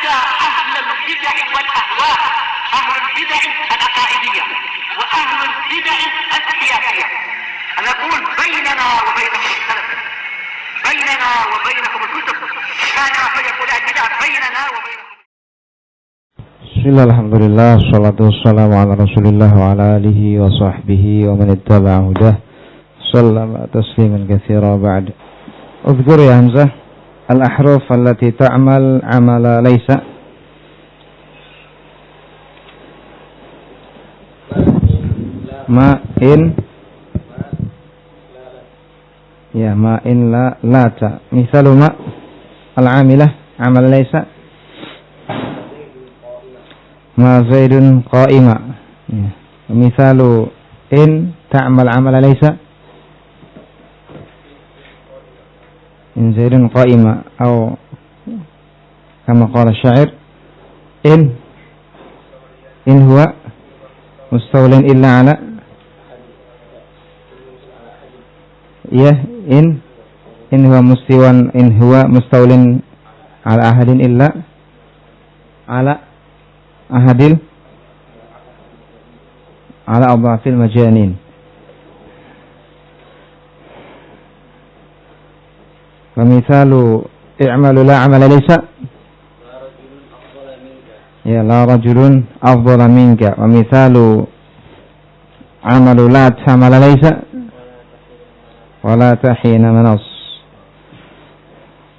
على أهل البدع والأهواء، أهل البدع العقائدية وأهل البدع السياسية. أنا أقول بيننا وبينكم السلف، بيننا وبينكم الكتب، كان فيقول البدع بيننا وبينكم. Bismillah, alhamdulillah, salatu wassalamu ala rasulillah wa ala alihi wa sahbihi wa man ittaba'a hudah. Sallama tasliman katsira ba'd. Udhkur ya Hamzah al-ahruf allati ta'mal amala laysa. Ma in ya ma in la ta. Misalu ma al-amilah amal laysa. Ma zaidun qa'ima. Ya. Misalu in ta'mal amala laysa. In zaidun qa'ima atau kama qala syair in huwa mustawlin illa ala ya in huwa mustiwan in huwa mustawlin ala ahadin illa ala ahadil ala adhafil majanin. Wa mithalu i'malu la 'amala laysa ya la rajulun afdala minka. Wa mithalu 'amalu la ta'mala laysa wa la tahina manas.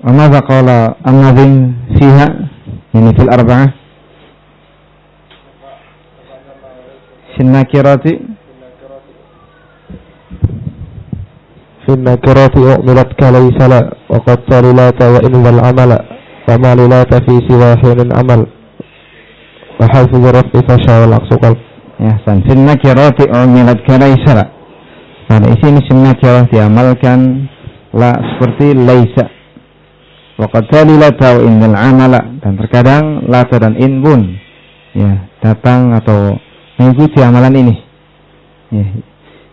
Wa madza qala an-nadhim fiha ini fil arba'ah Nakirati fi nakirati u'milat kalaysa la wa qad talilata wa in wal amala wa ma lilata fi siwa hinin amal wa hafiz rafi fasha wal aqsuqal. Ya, san fi nakirati u'milat kalaysa la. Pada sini nakirah diamalkan la seperti laisa. Wa qad talilata wa in wal amala, dan terkadang lata dan in pun ya datang atau mengikuti amalan ini. Ya.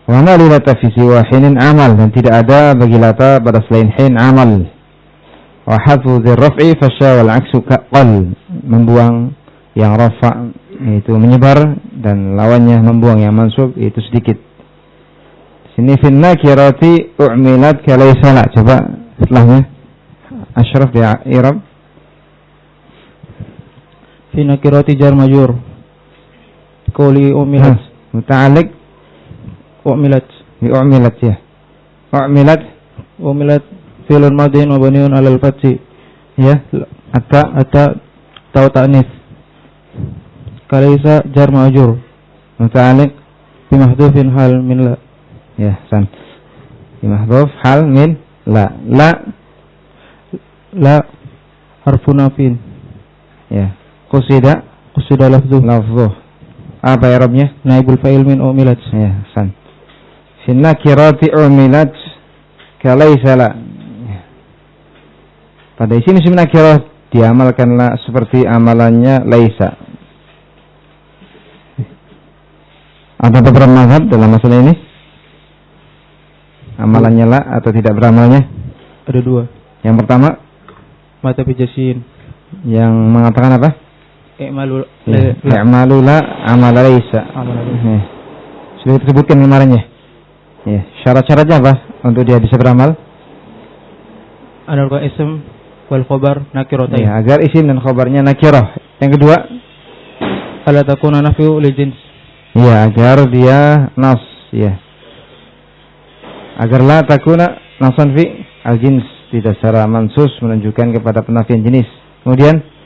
Wa ma lilata fi siwahinin amal, dan tidak ada bagi lata pada selain hin amal. Wa hadfu dzirraf'i fasya wal 'aksu qal, membuang yang rafa yaitu menyebar, dan lawannya membuang yang mansub yaitu sedikit. Sini fin nakirati u'milat kalaysa la. Coba setelahnya Asyraf di i'rab. Fi nakirati jar majur Qawli u'milat muta'alliq u'milat ya u'milat fi'lun madhin wa baniun 'alal fathi ya ata taw ta'nis. Kalaysa jar ma'jur muta'alliq bi mahdhufin hal min la ya san bi mahdhuf hal min la harfu nafin ya qusida lafzuh. Apa i'rabnya? Naibul fa'il min u'milat. Ya, san. Fin nakirati u'milat kalaysa la. Pada sini isim nakirah diamalkanlah seperti amalannya laisa. Ada beberapa mazhab dalam masalah ini. Amalannya la atau tidak beramalnya? Ada dua. Yang pertama, mata bijasin, yang mengatakan apa? I'malu la amala laysa. Sudah disebutkan kemarin ya. Ya, syarat-syaratnya apa untuk dia bisa beramal? Ada ism wal khabar nakiratain. Ya, agar isim dan khabarnya nakirah. Yang kedua, ala takuna nafyu li jins. Ya, agar dia nas, ya. Agar la takuna nasan fi al-jins, tidak secara mansus menunjukkan kepada penafian jenis. Kemudian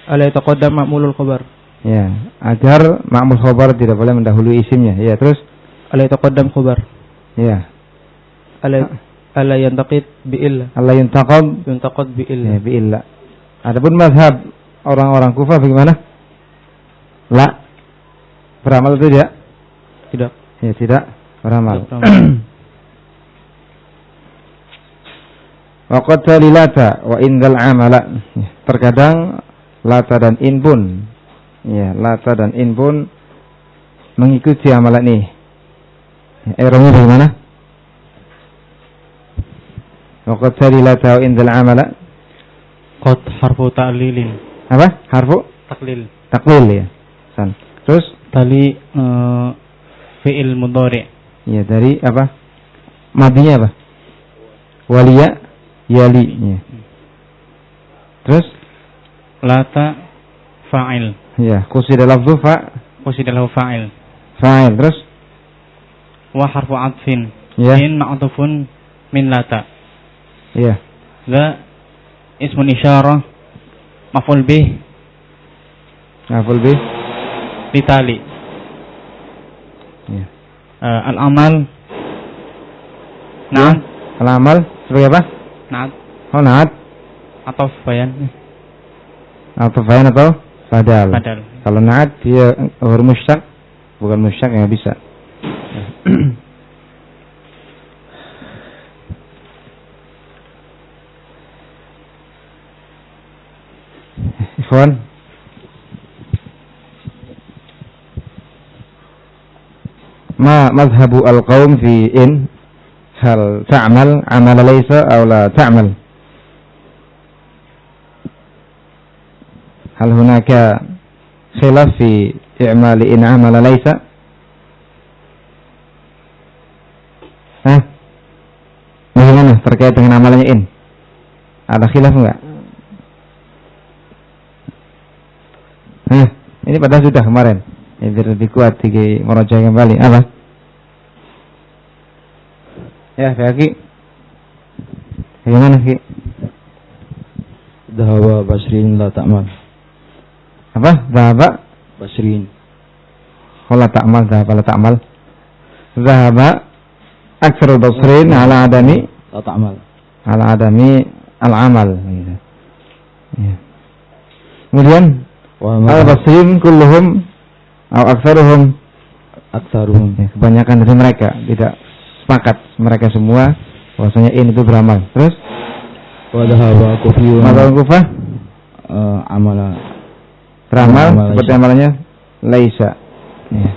ala yataqaddam ma'mulul khabar. Ya, agar ma'mul khabar tidak boleh mendahului isimnya. Ya, terus ala yataqaddam khabar. Ya. Ala yantaqid bi illa. Ala yuntaqad bi illa. Ya, bi illa. Adapun mazhab orang-orang Kufah bagaimana? La beramal itu tidak? Tidak. Ya, tidak beramal. Wa qad talilata wa indal amala. Terkadang lata dan in pun, ya, lata dan in pun mengikuti amalan ini. Erongnya bagaimana? Waqad tali lata wa indal amala. Qad harfu ta'lilin. Apa? Harfu Taklil. taklil ya. Terus Tali fi'il mudhari'. ya dari apa? Madinya apa? Waliya yali ya. Terus Lata fa'il. ya, qusida lafdhu Qusida lahu fa'il. fa'il. Terus Wa harfu 'athfin. ya. In ma'tufun min lata. Ya. La ismun isyarah maf'ul bih Maf'ul bih. litali. Ya. Al-amal na'at. Al-amal sebagai apa? Na'at Oh, naat atau bayan. atau bayan atau badal. Badal. Kalau naat dia huruf musyak, bukan musyak ya bisa. Ikhwan, ma madhabu al-qawm fi in hal ta'mal amala laysa aw la ta'mal? Hal hunaka khilaf fi i'mali in amala laysa? Bagaimana terkait dengan amalannya in? Ada khilaf enggak? Ini padahal sudah kemarin. Ya, biar lebih kuat di merojah kembali. Apa? Ya, Ki. Bagaimana, Ki? Dhahaba Basrin la ta'mal. Apa? Dhahaba Basrin. la ta'mal, dhahaba la ta'mal. Dhahaba aktsarul basrin ala adami La ta'mal. ala adami al-amal. Ya. Kemudian al-basrin kulluhum atau aktsaruhum, ya, kebanyakan dari mereka tidak sepakat, mereka semua bahwasanya in itu beramal. Terus Wa dhahaba Kufiyun Madhab Kufah amala beramal Amal seperti laisa. amalannya laisa. Ya.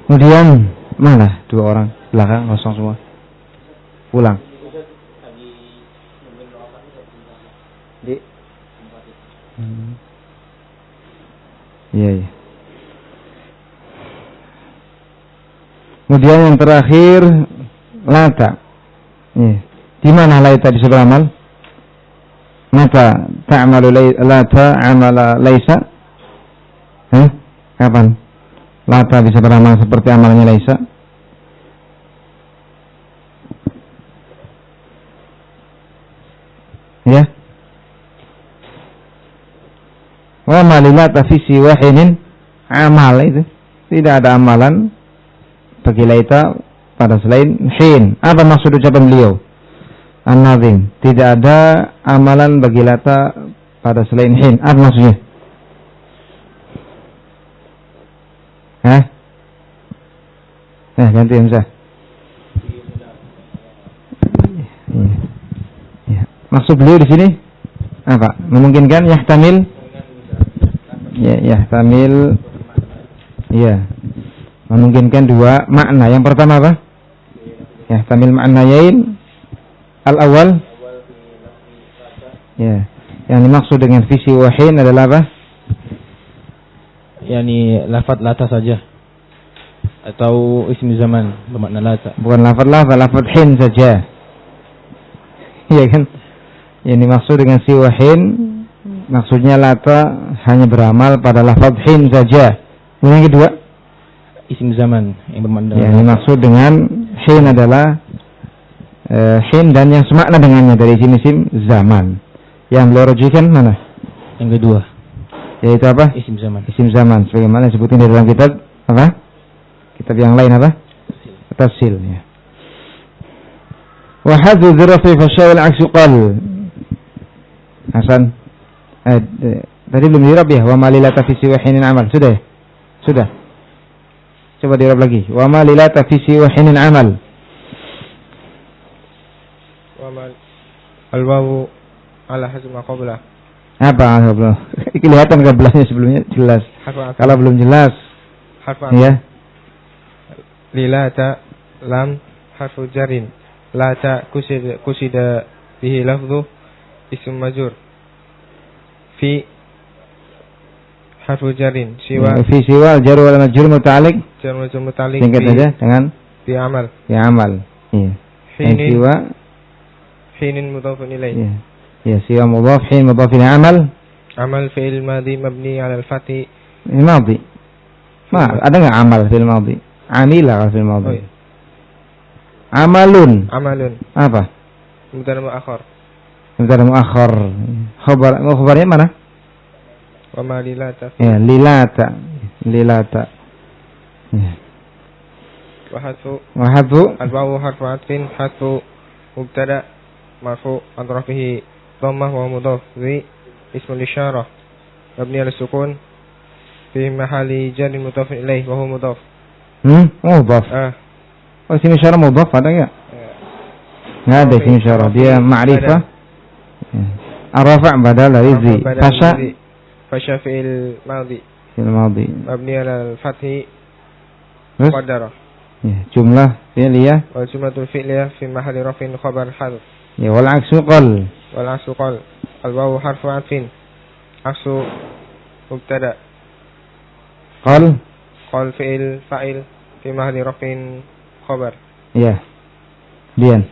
Kemudian mana dua orang belakang kosong semua, pulang. Di. Iya, iya. Kemudian yang terakhir lata. Iya. Di mana laita bisa beramal? Mata ta'malu lata amala laisa? Kapan lata bisa beramal seperti amalnya laisa? Ya. Wa malilata fi siwahinin amal itu. Tidak ada amalan bagi laita pada selain hin. Apa maksud ucapan beliau? An-Nazim, tidak ada amalan bagi lata pada selain hin. Apa maksudnya? Ganti Hamzah. Ya. Maksud beliau di sini apa? Memungkinkan yahtamil. Ya, yahtamil. Ya. Memungkinkan dua makna. Yang pertama apa? Yahtamil maknayain. Al-awwal. Ya. Yang dimaksud dengan visi wahin adalah apa? Yani lafaz lata saja atau isim zaman bermakna lata. Bukan lafaz hin saja. Iya kan? Yang dimaksud dengan si wahin maksudnya lata hanya beramal pada lafaz hin saja. Yang kedua, Isim zaman yang bermakna. yang dimaksud dengan hin adalah hin dan yang semakna dengannya dari isim zaman. Yang beliau rujukan mana? Yang kedua, Yaitu apa? isim zaman. Isim zaman. Sebagaimana disebutin di dalam kitab apa? Kitab yang lain apa? Tafsil. Ya. Wa hadzu dzirafi fa syawal aksu qal. Hasan. Tadi belum dirab ya? Wa malilata fi siwahinin amal. Sudah ya? Sudah. Coba dirab lagi. Wa malilata fi siwahinin amal. Wa mal al-wawu ala hasma qabla. Apa? Kelihatan kabelahnya sebelumnya jelas. Harfa Kalau belum jelas, harfa ya. lilata lam harfu jarin. Lata kusida bihi lafzu ism majur. Fi harfu jarin. Siwa Fi siwa jar wal majrur muta'alliq. jar majrur muta'alliq Singkat bi saja dengan bi amal. ya amal. Iya. Hinin Siwa hinin mudhafun ilaih. ya. Ya siwa mudhaf, hin mudhaf ila amal. Amal fi'il madhi mabni 'ala al-fathi. Madhi. Ada enggak amal fil madhi? Amila kalau fil madhi. Oh, iya. Amalun. Amalun Apa? mubtada muakhar. Mubtada muakhar. Khabarnya mana? Wa ma lilata Ya, lilata. Lilata. Ya. wa hadfu Wa hadfu al-wawu harfu atfin hadfu mubtada marfu atrafihi dhammah wa mudhaf zi ismul isyarah mabni 'ala sukun fi mahalli jar mudhaf ilaih wa huwa mudhaf. mudhaf. Oh, isim isyarah mudhaf ada enggak? Enggak ada isim isyarah. Dia ma'rifah. Ar-rafa' badal dari zi. Fasha fi'il madhi fil madhi. mabni 'ala al-fathi Terus? qadara Ya, jumlah fi'liyah. wa jumlatul fi'liyah fi mahalli rafin khabar hadf Ya, wal aksu qal. wal aslu qal al-wawu harfu atfin aslu mubtada Qal. qal fi'il fa'il fi mahalli rafin khabar. Ya. Dian.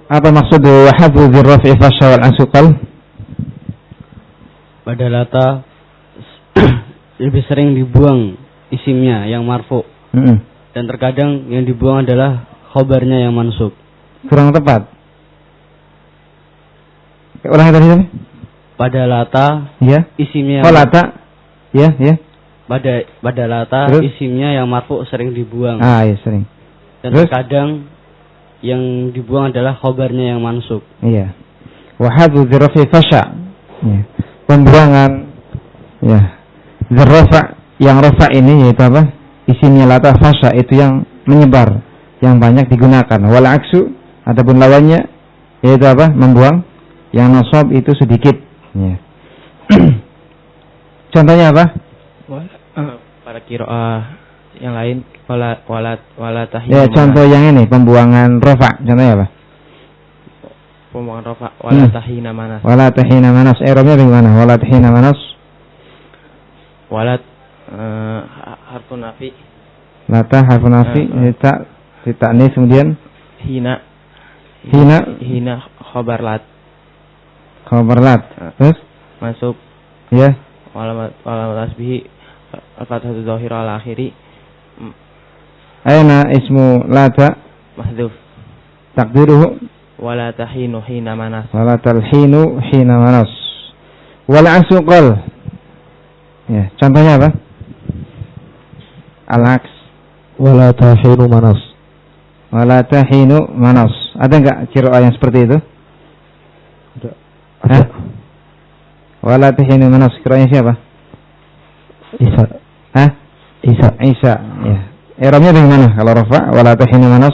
Apa maksud wa hadfu dzirrafi fasha wal aksu qal? Pada lata lebih sering dibuang isimnya yang marfu dan terkadang yang dibuang adalah khobarnya yang mansub. Kurang tepat. Ulangi tadi tadi. Pada lata Ya. isimnya Oh, lata. Ya, ya. pada lata Terus? isimnya yang marfu sering dibuang Ah, ya sering. dan Terus? terkadang yang dibuang adalah khobarnya yang mansub. Iya. Wa hadfu dzirrafi fasha. Ya. Pembuangan ya. Dzirrafa yang rafa ini yaitu apa? Isimnya lata fasha itu yang menyebar, yang banyak digunakan. Wal aksu ataupun lawannya yaitu apa? Membuang. Yang nasab itu sedikit. Ya. Contohnya apa? Pada qiraah yang lain wala tahinu. Ya, contoh yang ini pembuangan rafa. Contohnya apa? Pembuangan rafa wala tahina manas. Wala tahina manas. I'rabnya bagaimana? Wala tahina manas. Walat harfun nafi. Lata harfun nafi, ta'nis kemudian Hina khabar lat. Khabar lat. Terus? Masuk Ya. wala tasbihi al-fathatu dhahira al akhiri Aina ismu lata mahdhuf. takdiruhu Wala tahinu hina manas. wala talhinu hina manas. Wal aksu qal. Ya, contohnya apa? Al-aks. Wala tahinu manas. Wala tahinu manas. Ada enggak qiraah yang seperti itu? Ada. Wala tahinu manas. Qiraahnya siapa? Isa. Hah? Isa. Isa. Ya. I'rabnya bagaimana kalau rafa? Wala tahinu manas.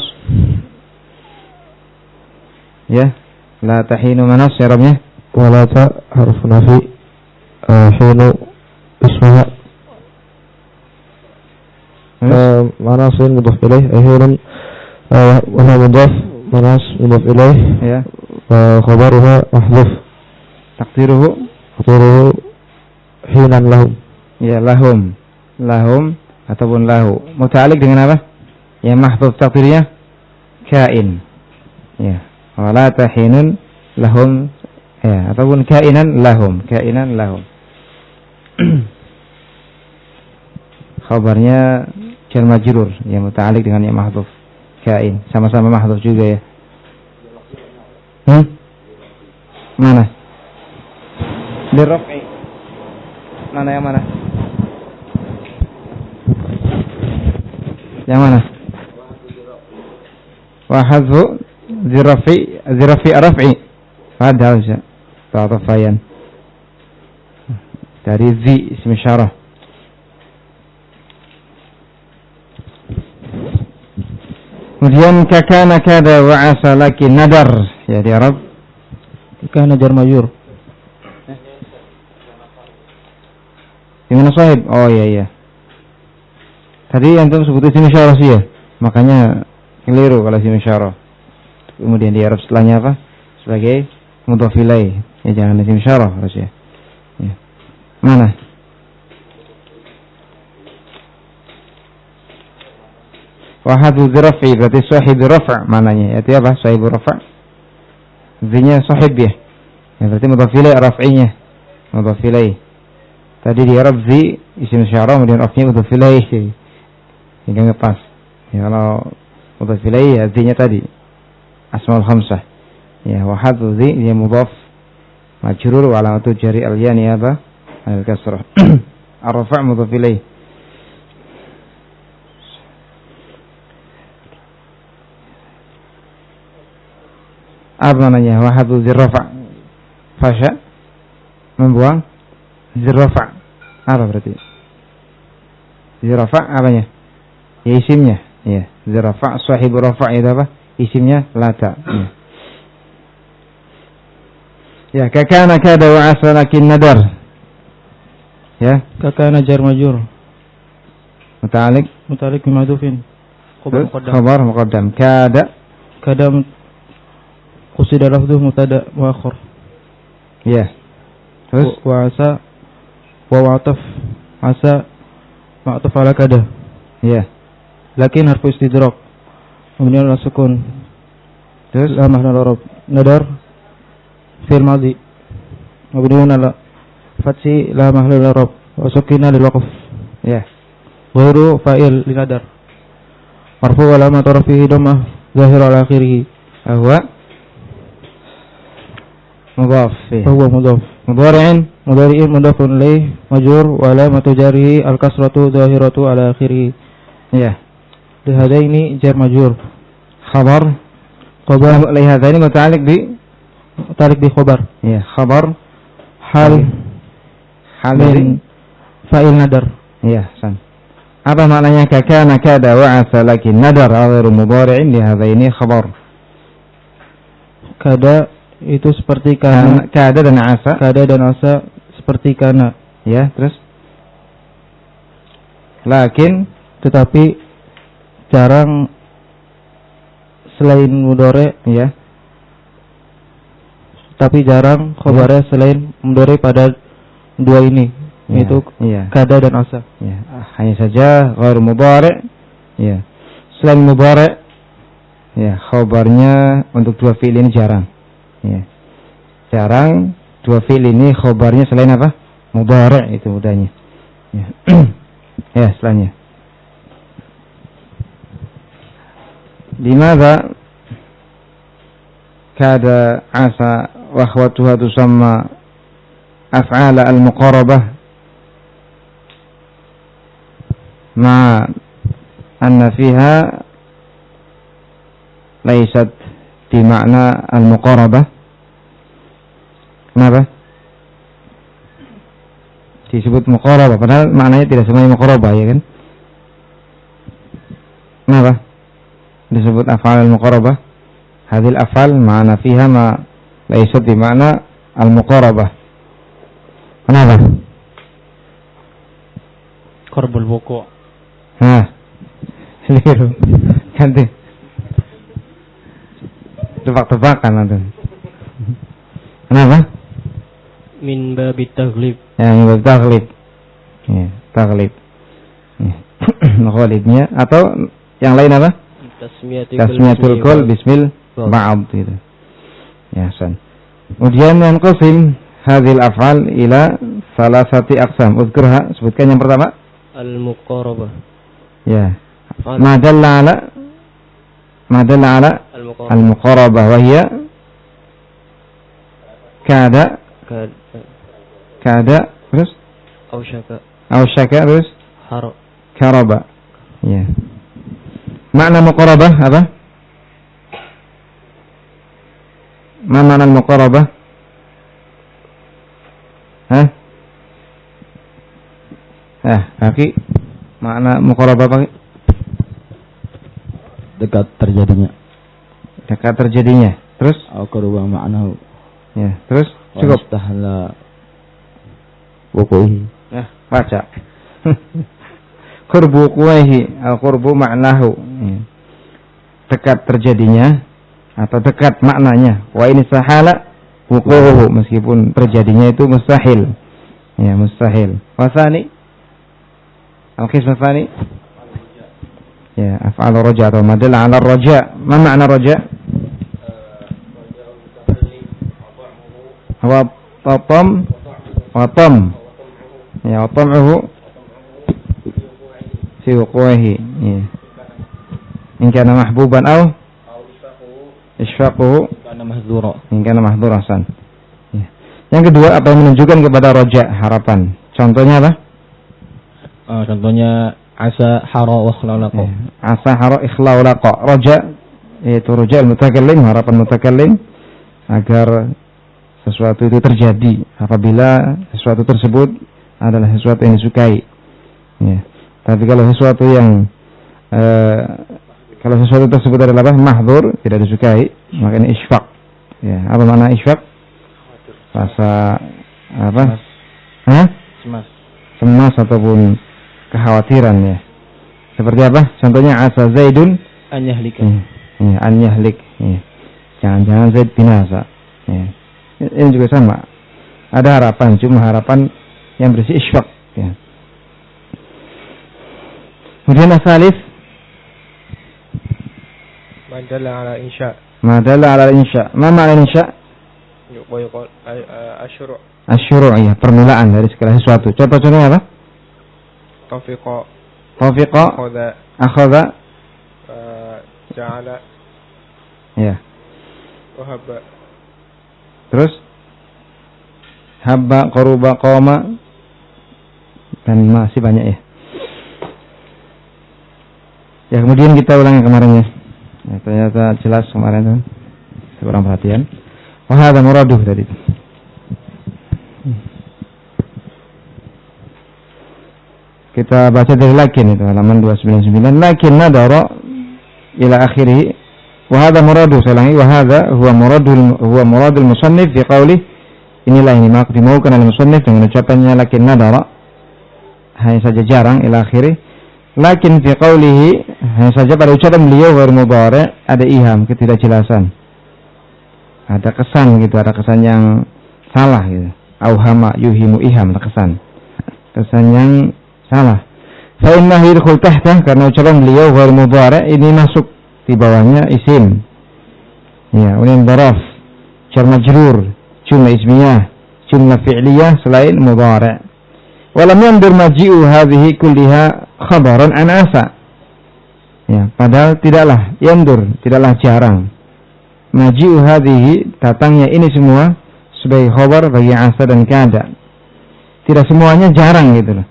Ya. La tahinu manas i'rabnya. Wala ta harfu nafi. Hinu ismuha. Manasin mudhaf ilaih. Hinun wa mudhaf. Manas mudhaf ilaih. Ya. Khabaruha mahdhuf. Takdiruhu Qadiruhu hinan lahum. ya lahum. Lahum ataupun lahu. Muta'alliq dengan apa? Yang mahdhuf takdirnya kain. Ya. Wala tahinun lahum ya ataupun kainan lahum. Kainan lahum. Khabarnya jar majrur yang muta'alliq dengan yang mahdhuf kain. Sama-sama mahdhuf juga ya. Mana? Diraf'i. Mana yang mana? Yang mana? Wa hadfu dzirafi raf'i. Ada bisa. Ta'tafayan. Dari zi ism isyarah. Kemudian kakana kada wa asa laki nadar. Ya di Arab. Kana jar majrur. Gimana sahib? Oh iya iya. Tadi antum sebut isim isyarah sih ya. Makanya keliru kalau isim isyarah. Kemudian di Arab setelahnya apa? Sebagai mudhaf ilaih. Ya jangan isim isyarah harusnya. Ya. Mana? Wa hadhu dzirafi berarti sahib rafa' mananya? Itu apa? Sahib rafa'. Artinya sahib ya. Ya berarti mudhaf ilaih raf'inya. Mudhaf ilaih. Tadi di Arab zi isim isyarah kemudian raf'nya mudhaf ilaih. Ini enggak pas. Ya kalau mudhaf ilaih ya zi-nya tadi. Asmaul khamsah. Ya wa hadhu zi dia mudhaf majrur wa alamatu jari al-yani apa? Al-kasrah. Ar-rafa' mudhaf ilaih. Apa namanya? Wa hadhu zirrafa'. Fasha membuang zirrafa'. Apa berarti? Zirrafa' apanya? Ya isimnya. Ya, zirrafa' sahibu rafa' itu apa? Isimnya lata. Ya, kakana kada wa asalakin nadar. Ya, kakana jar majur. Muta'alliq bimadufin. Khabar muqaddam. Kada qusida lafdhu mubtada muakhar. Ya. Terus wa asa wa wa'taf asa ma'tuf ala kada. Ya. Lakin harfu istidrak. Kemudian ala sukun. Terus la mahna al-i'rab. Nadar fi'il madhi. Kemudian ala fathi la mahna al-i'rab. Wa sukina lil waqf. Ya. Ghairu fa'il li nadar. Marfu wa alamat rafihi dhammah zahir ala akhirih. Ahwa mudhaf. Huwa mudhaf. Mudhari'in mudhafun ilaih majrur wa alamatu jarrihi al-kasratu zahiratu ala akhirih. Ya. Lihadaini jar majrur. Khabar lihadaini muta'alliq bi khabar. Ya, khabar hal min fa'il nadar. Ya, san. Apa maknanya kakana kada wa asa lakin nadar ghairu mudhari'in lihadaini khabar. Kada itu seperti kana. Kada dan asa seperti kana. Ya, terus lakin tetapi jarang selain mudhari ya. Tapi jarang khabarnya selain mudhari pada dua ini, yaitu kada dan asa. Ya, hanya saja ghairu mudhari. Ya. Selain mudhari ya, khabarnya untuk dua fi'il ini jarang. Ya. Jarang dua fi'il ini khabarnya selain apa? Mudhari itu mudahnya. Ya. Ya, selanjutnya. Dimana kada asa wa akhwatuha tusamma af'ala al-muqarabah ma anna fiha laysat di makna al-muqarabah. Kenapa? Disebut muqarabah padahal maknanya tidak semuanya muqarabah, ya kan? Kenapa disebut af'al al-muqarabah? Hadhil af'al ma'ana fiha ma laysat di makna al-muqarabah. Kenapa? Qarbul wuqu'. Nah, keliru. Ganti. Tebak-tebakan nanti. Kenapa? Min babit taghlib. Ya, min babit taghlib. Ya, taghlib. Ya. Ghalibnya atau yang lain apa? Tasmiyatul qul bismil ba'd gitu. Ya, san. Kemudian yanqasim hadhil af'al ila salasati aqsam. Udhkurha, sebutkan yang pertama. Al-muqarabah. Ya. Ma dalla ala al-muqarabah wa hiya kada terus ausyaka terus karaba. Ya. Makna muqarabah apa? Ma makna al-muqarabah? Hah? Kaki makna muqarabah apa? Dekat terjadinya. Dekat terjadinya. Terus? Aqraba ma'nahu. Ya, terus cukup. Tahla wuquhi. Ya, baca. Qurbu quwaihi, al-qurbu ma'nahu. Ya. dekat terjadinya atau dekat maknanya. Wa in sahala wuquhu, meskipun terjadinya itu mustahil. Ya, mustahil. Wasani al-qism tsani ya af'al raja atau madal 'ala raja. Ma makna raja? Wa tam ya tam'uhu fi wuquhi ya. In kana mahbuban aw isfaquhu kana mahdhura. In kana mahdhura san. Ya. Yang kedua, apa yang menunjukkan kepada raja, harapan. Contohnya apa? Contohnya asa hara wa ikhlaulaqa. Ya. Asa hara ikhlaulaqa. Raja yaitu raja al-mutakallim, harapan mutakallim agar sesuatu itu terjadi apabila sesuatu tersebut adalah sesuatu yang disukai. Ya. Tapi kalau sesuatu yang kalau sesuatu tersebut adalah mahdzur, tidak disukai, maka ini isfaq. Ya, apa makna isfaq? Rasa apa? Cemas ataupun kekhawatiran ya. Seperti apa? Contohnya asa Zaidun an yahlika. Ya, an yahlik. Ya. Jangan-jangan Zaid binasa. Ya. Ini juga sama. Ada harapan, cuma harapan yang berisi isfaq ya. Kemudian asalif Madalla ala insya. Madalla ala insya. Ma makna insya? Yuqal asyru'. Asyru' ya, permulaan dari segala sesuatu. Contoh-contohnya apa? Tawfiqa. Akhadha. Ja'ala. Ya. Wahaba. Terus habba, qaruba, qama, dan masih banyak ya. Ya, kemudian kita ulangi kemarin ya. Ya, ternyata jelas kemarin kan. Kurang perhatian. Wa hadza muraduh tadi. Kita baca dari lakin itu halaman 299. Lakin nadara ila akhirih. Wa hadza muraduh, saya ulangi, wa hadza huwa muradul musannif fi qawli. Inilah ini maksud dimaukan oleh musannif dengan ucapannya lakin nadara, hanya saja jarang, ila akhirih. Lakin fi qawlihi, hanya saja pada ucapan beliau ghair mudhari' ada iham, ketidakjelasan. Ada kesan gitu, ada kesan yang salah gitu. Auhama yuhimu iham, ada kesan. Kesan yang salah. Fa innahu yadkhul tahta, karena ucapan beliau ghair mudhari' ini masuk di bawahnya isim. Ya, unin daraf, jar majrur, jumlah ismiyah, jumlah fi'liyah selain mudhari'. Walam yandur maji'u hadhihi kulliha khabaran an asa. Ya, padahal tidaklah yandur, tidaklah jarang. Maji'u hadhihi, datangnya ini semua sebagai khabar bagi asa dan kada. Tidak semuanya jarang gitu loh.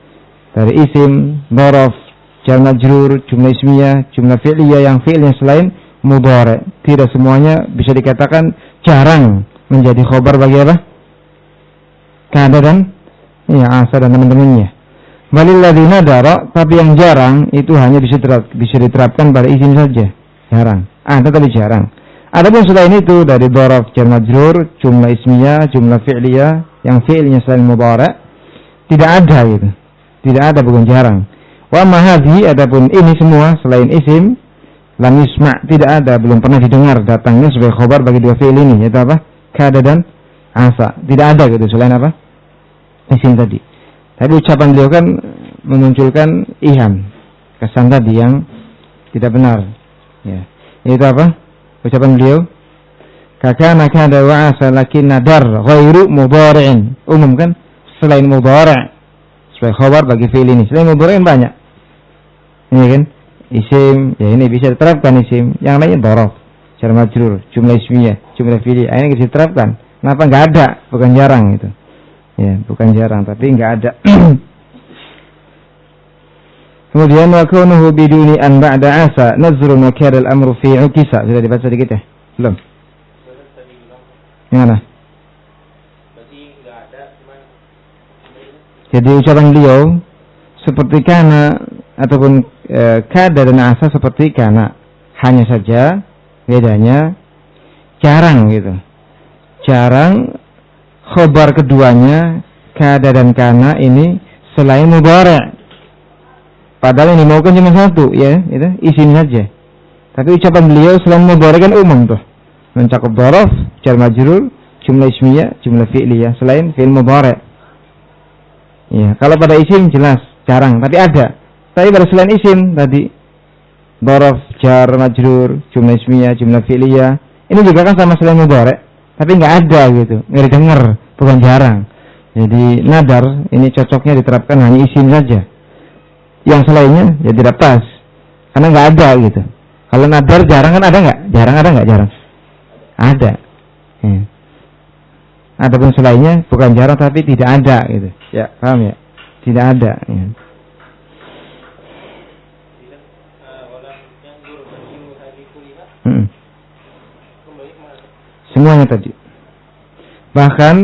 Dari isim, daraf, jar majrur, jumlah ismiyah, jumlah fi'liyah yang fi'ilnya selain mudhari'. Tidak semuanya bisa dikatakan jarang menjadi khabar bagi apa? Kada dan ya asa dan teman-temannya. Balilladzi nadara, tapi yang jarang itu hanya bisa diterapkan pada isim saja. Jarang. Ada tapi jarang. Adapun selain itu dari daraf, jar majrur, jumlah ismiyah, jumlah fi'liyah yang fi'ilnya selain mudhari' tidak ada gitu. Tidak ada, bukan jarang. Wa ma hadhihi, adapun ini semua selain isim, lam yusma', tidak ada, belum pernah didengar datangnya sebagai khabar bagi dua fi'il ini, yaitu apa? Kada dan asa. Tidak ada gitu selain apa? Isim tadi. Tadi ucapan beliau kan memunculkan iham, kesan tadi yang tidak benar. Ya. Itu apa? Ucapan beliau, kakana kada wa asa lakin nadar ghairu mudhari'in. Umum kan? Selain mudhari' sebagai khabar bagi fi'il ini. Selain mudhari'in banyak. Ini kan? Isim, ya ini bisa diterapkan isim. Yang lainnya daraf, jar majrur, jumlah ismiyah, jumlah fi'liyah. Ini bisa diterapkan. Kenapa enggak ada? Bukan jarang itu. Ya, bukan jarang, tapi enggak ada. Kemudian wa kaunuhu biduni an ba'da asa nazrun wa kana al-amru fi ukisa. Sudah dibaca sedikit ya? Belum? Gimana? Jadi ucapan beliau seperti kana ataupun kada dan asa seperti kana. Hanya saja bedanya jarang gitu. Jarang khabar keduanya kada dan kana ini selain mudhari'. Padahal yang dimaukan cuma satu ya, itu isim saja. Tapi ucapan beliau selain mudhari kan umum tuh. Mencakup dzaraf, jar majrur, jumlah ismiyah, jumlah fi'liyah selain fi'il mudhari. Ya, kalau pada isim jelas jarang, tapi ada. Tapi pada selain isim tadi dzaraf, jar majrur, jumlah ismiyah, jumlah fi'liyah, ini juga kan sama selain mudhari, tapi enggak ada gitu. Enggak didengar, bukan jarang. Jadi nadar ini cocoknya diterapkan hanya isim saja. Yang selainnya ya tidak pas. Karena enggak ada gitu. Kalau nadar jarang kan ada enggak? Jarang ada enggak? Jarang. Ada. Ya. Adapun selainnya bukan jarang tapi tidak ada gitu. Ya, paham ya? Tidak ada. Ya. Semuanya tadi. Bahkan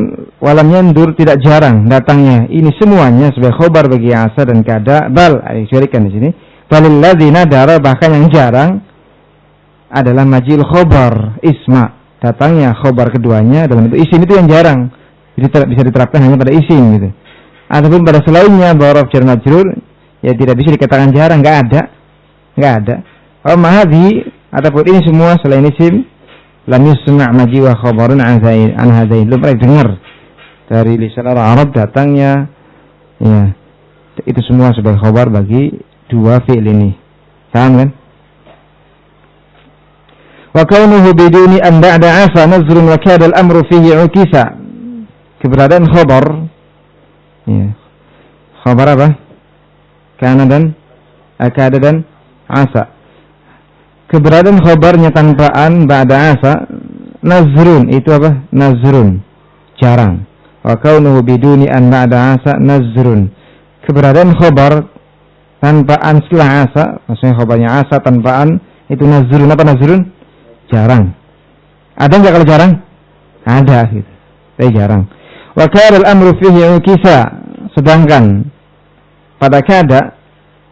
walam yandur tidak jarang datangnya. Ini semuanya sebagai khobar bagi asa dan kada. Bal, disebutkan di sini. Balil ladzi nadara, bahkan yang jarang adalah majil khobar isma. Datangnya khobar keduanya dalam bentuk isim itu yang jarang. Jadi bisa diterapkan hanya pada isim gitu. Ataupun pada selainnya dzaraf jar majrur ya tidak bisa dikatakan jarang, enggak ada. Oh mahadhi ataupun ini semua selain isim lam yusma' maji wa khabarun an hadain. Belum pernah dengar dari lisan orang Arab datangnya ya itu semua sebagai khabar bagi dua fi'il ini. Paham kan? Wa kaunuhu biduni an ba'da asa nazrun wa kada al-amru fihi ukisa. Keberadaan khabar ya. Khabar apa? Kana dan akada dan asa. Keberadaan khabarnya tanpa an ba'da asa nazrun, itu apa? Nazrun, jarang. Wa kaunuhu biduni an ba'da asa nazrun. Keberadaan khabar tanpa an setelah asa, maksudnya khabarnya asa tanpa an itu nazrun. Apa nazrun? Jarang. Ada enggak kalau jarang? Ada gitu. Tapi jarang. Wa kana al-amru fihi ukisa. Sedangkan pada kada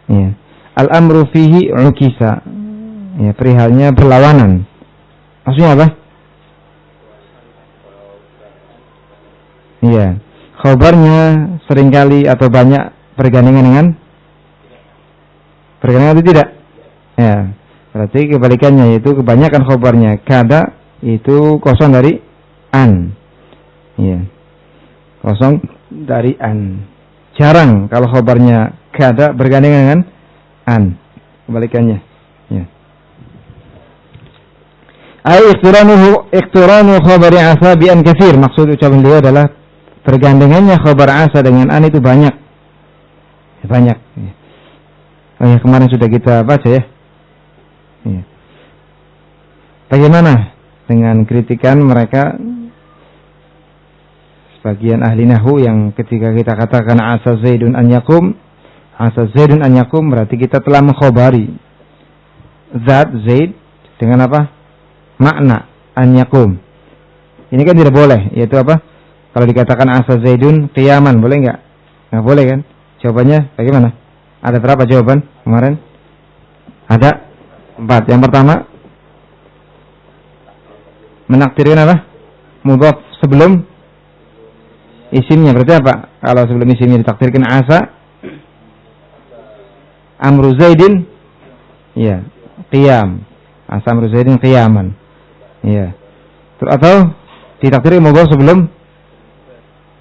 ya, al-amru fihi ukisa. Ya, perihalnya berlawanan. Maksudnya apa? Iya, khabarnya seringkali atau banyak bergandengan dengan itu tidak? Ya, berarti kebalikannya yaitu kebanyakan khabarnya kada itu kosong dari an. Iya, kosong dari an. Jarang kalau khabarnya kada bergandengan dengan an. Kebalikannya. Ya. Ay iqtiranu khabari asa bi an katsir. Maksud ucapan beliau adalah bergandengannya khabar asa dengan an itu banyak. Banyak. Oh ya, kemarin sudah kita baca ya. Ya. Bagaimana dengan kritikan mereka sebagian ahli nahwu yang ketika kita katakan asa zaidun an yakum, asa zaidun an yakum berarti kita telah mengkhabari zat zaid dengan apa? Makna an yakum. Ini kan tidak boleh, yaitu apa? Kalau dikatakan asa zaidun qiyaman, boleh enggak? Enggak boleh kan? Jawabannya bagaimana? Ada berapa jawaban kemarin? Ada 4. Yang pertama, menakdirkan apa? Mudhaf sebelum isimnya. Berarti apa? Kalau sebelum isimnya ditakdirkan asa amru zaidin ya qiyam. Asa amru zaidin qiyaman. Ya. Atau ditakdirkan mudhaf sebelum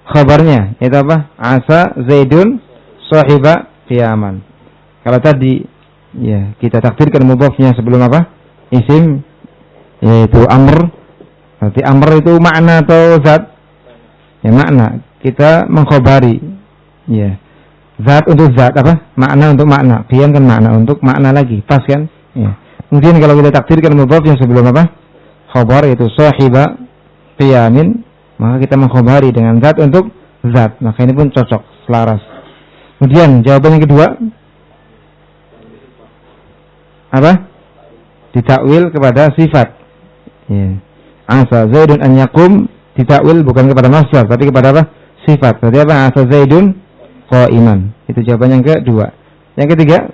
khabarnya, yaitu apa? Asa zaidun sahiba qiyaman. Kalau tadi ya kita takdirkan mudhafnya sebelum apa? Isim, yaitu amr. Berarti amr itu makna atau zat? Ya makna. Kita mengkhabari. Ya. Zat untuk zat apa? Makna untuk makna. Qiyam kan makna untuk makna lagi. Pas kan? Ya. Kemudian kalau kita takdirkan mudhafnya sebelum apa? Khabar itu sahiba qiyamin, maka kita mengkhabari dengan zat untuk zat. Maka ini pun cocok, selaras. Kemudian jawaban yang kedua apa? Ditakwil kepada sifat. Ya. Asa zaidun an yakum ditakwil bukan kepada masdar tapi kepada apa? Sifat. Berarti apa? Asa zaidun qa'iman. Itu jawaban yang kedua. Yang ketiga,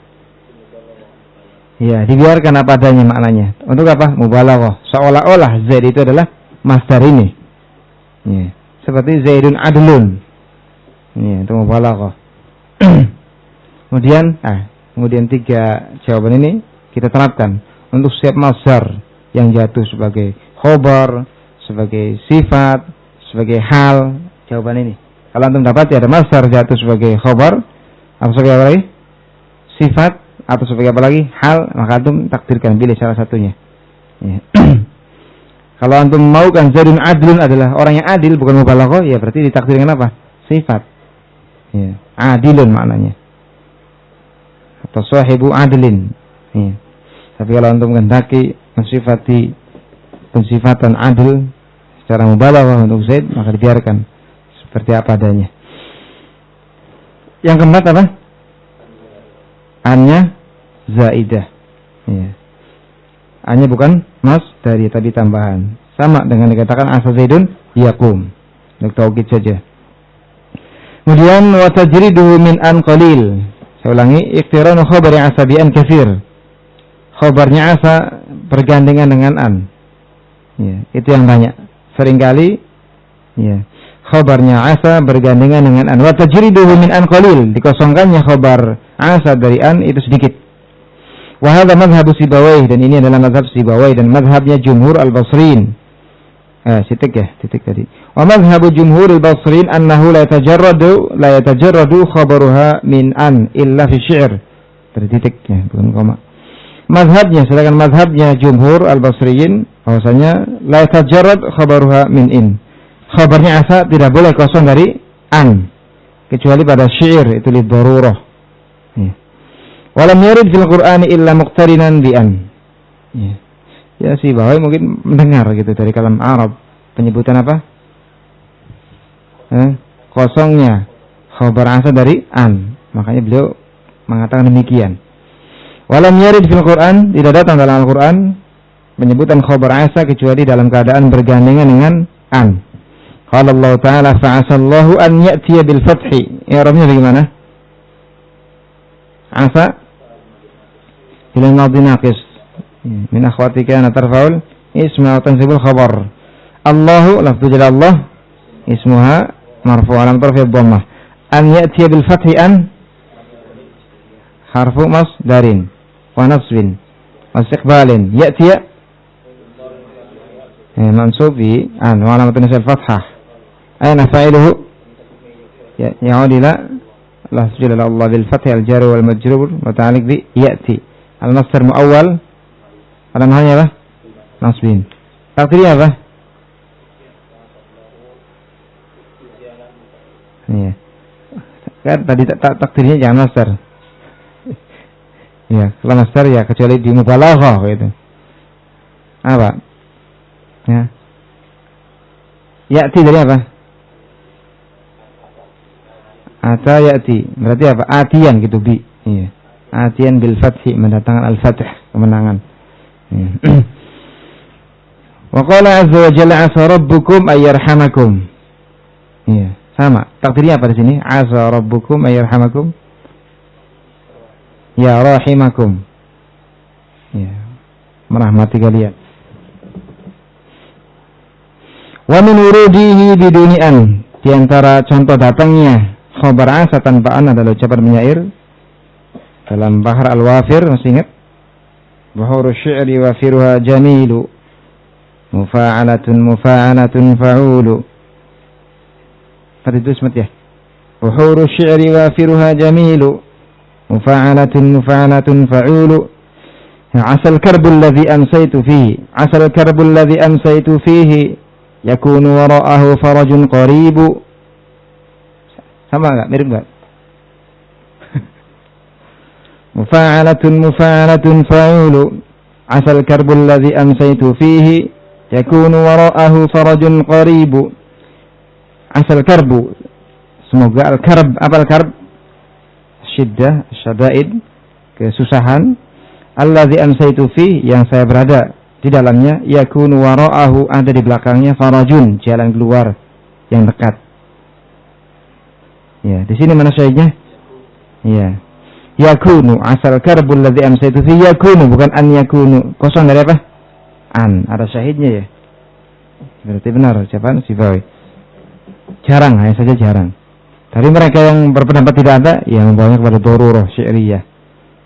ya, dibiarkan apa adanya maknanya. Untuk apa? Mubalaghah. Seolah-olah zaid itu adalah masdar ini. Ya. Seperti zaidun adlun. Ya, itu mubalaghah. Kemudian 3 jawaban ini kita terapkan. untuk setiap masdar yang jatuh sebagai khobar, sebagai sifat, sebagai hal. Jawaban ini. Kalau antum dapat ya ada masdar jatuh sebagai khobar, atau sebagai apa lagi? Sifat, atau sebagai apa lagi? Hal, maka antum takdirkan, pilih salah satunya. Ya. Kalau antum mau kan Zaidun adlun adalah orang yang adil, bukan mubalaghah, ya berarti ditakdirkan apa? Sifat. Ya. Adilun maknanya. Atau sahibu adlin. Ya. Tapi kalau antum kehendaki mensifati pensifatan adil secara mubalaghah untuk Zaid, maka dibiarkan seperti apa adanya. Yang keempat apa? Annya zaidah. Ya. Annya bukan mas dari tadi tambahan. Sama dengan dikatakan asa Zaidun yakum. Untuk taukid saja. Kemudian wa tajriduhu min an qalil. Saya ulangi, iqtiranu khabari asa bi an katsir. Khabarnya asa bergandengan dengan an. Ya, itu yang banyak. Seringkali ya, khabarnya asa bergandengan dengan an. Wa tajriduhu min an qalil. Dikosongkannya khabar asa dari an itu sedikit. Wa hadha madhhabu Sibawayh, dan ini adalah madhab Sibawayh dan madhabnya jumhur al-Basriyin. Titik tadi. Wa madhhabu jumhur al-Basriyin annahu la yatajarradu khabaruha min an illa fi syi'r. Tadi titiknya bukan koma. Madhabnya, sedangkan madhabnya jumhur al-Basriyin bahwasanya la yatajarrad khabaruha min in. Khabarnya asa tidak boleh kosong dari an kecuali pada syi'r, itu li darurah. Ya. Walam yarid fil Qur'ani illa muqtarinan bi an. Ya si Bawahi mungkin mendengar gitu dari kalam Arab penyebutan apa? Kosongnya khabar asa dari an. Makanya beliau mengatakan demikian. Walam yarid fil Qur'an, tidak datang dalam Al-Qur'an penyebutan khabar asa kecuali dalam keadaan bergandengan dengan an. Qala Allah Ta'ala fa'asallahu an ya'tiya bil fathi. I'rabnya bagaimana? Asa ila madhi naqis min akhwati kana tarfa'ul isma wa tansibul khabar. Allahu lafzu jalal Allah ismuha marfu' alam tarfi' dhammah. An ya'tiya bil fathi an harfu masdarin wa nasbin wa istiqbalin. Ya'tiya mansub bi an wa alamatun nasb fathah. Ayna fa'iluhu ya'ud ila lafzu jalal Allah bil fathi al jar wal majrur muta'alliq bi ya'ti. Al-masdar mu'awwal pada mahalnya apa? Nasbin. Takdirnya apa? Iya. Kan tadi takdirnya jangan masdar. Iya, kalau masdar ya kecuali di mubalaghah gitu. Apa? Ya. Ya'ti dari apa? Ata ya'ti. Berarti apa? Atiyan gitu bi. Iya. Atiyan bil fathi, mendatangkan al-fath, kemenangan. Wa qala azza wa jalla asa rabbukum ayyarhamakum. Iya, sama. Takdirnya apa di sini? Asa rabbukum ayyarhamakum. Ya rahimakum. Ya, merahmati kalian. Wa min wurudihi biduni an. Di antara contoh datangnya khabar asa tanpa an adalah ucapan penyair dalam Bahar Al-Wafir, masih ingat? Buhuru syi'ri wafiruha jamilu mufa'alatun fa'ulu. Tadi itu semat ya. Buhuru syi'ri wafiruha jamilu mufa'alatun fa'ulu. Asal karbul ladhi amsaytu fihi yakunu wara'ahu farajun qaribu. Sama enggak? Mirip enggak? Mufa'alatun fa'ulu. Asal karbul ladhi amsaytu fihi yakunu wara'ahu farajun qaribu. Asal karbu, semoga al-karb, apa al-karb? Syiddah, syadaid, kesusahan. Alladhi amsaytu fihi, yang saya berada di dalamnya, yakunu wara'ahu, ada di belakangnya farajun, jalan keluar yang dekat. Ya, di sini mana syahidnya? Ya. Yakunu, asal karbul ladzi amsaytu fi yakunu, bukan an yakunu. Kosong dari apa? An, ada syahidnya ya. Berarti benar ucapan Sibawi. Jarang, hanya saja jarang. Dari mereka yang berpendapat tidak ada, yang membawanya kepada darurah syi'riyah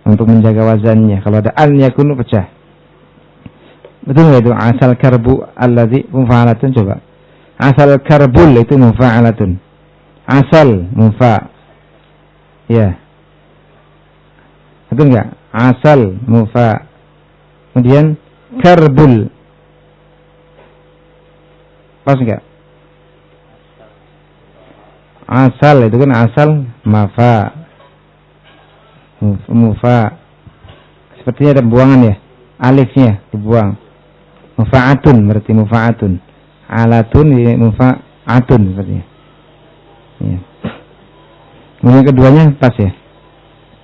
untuk menjaga wazannya. Kalau ada an yakunu pecah. Betul nggak itu? Asal karbu alladzi mufa'alatun, coba. Asal karbul itu mufa'alatun. Asal mufa. Ya. Betul nggak? Asal mufa. Kemudian karbul. Pas nggak? Asal itu kan asal mafa. Mufa. Sepertinya ada buangan ya. Alifnya dibuang. Mufa'atun berarti mufa'atun. Alatun ya mufa'atun sepertinya. Ya. Kemudian keduanya pas ya.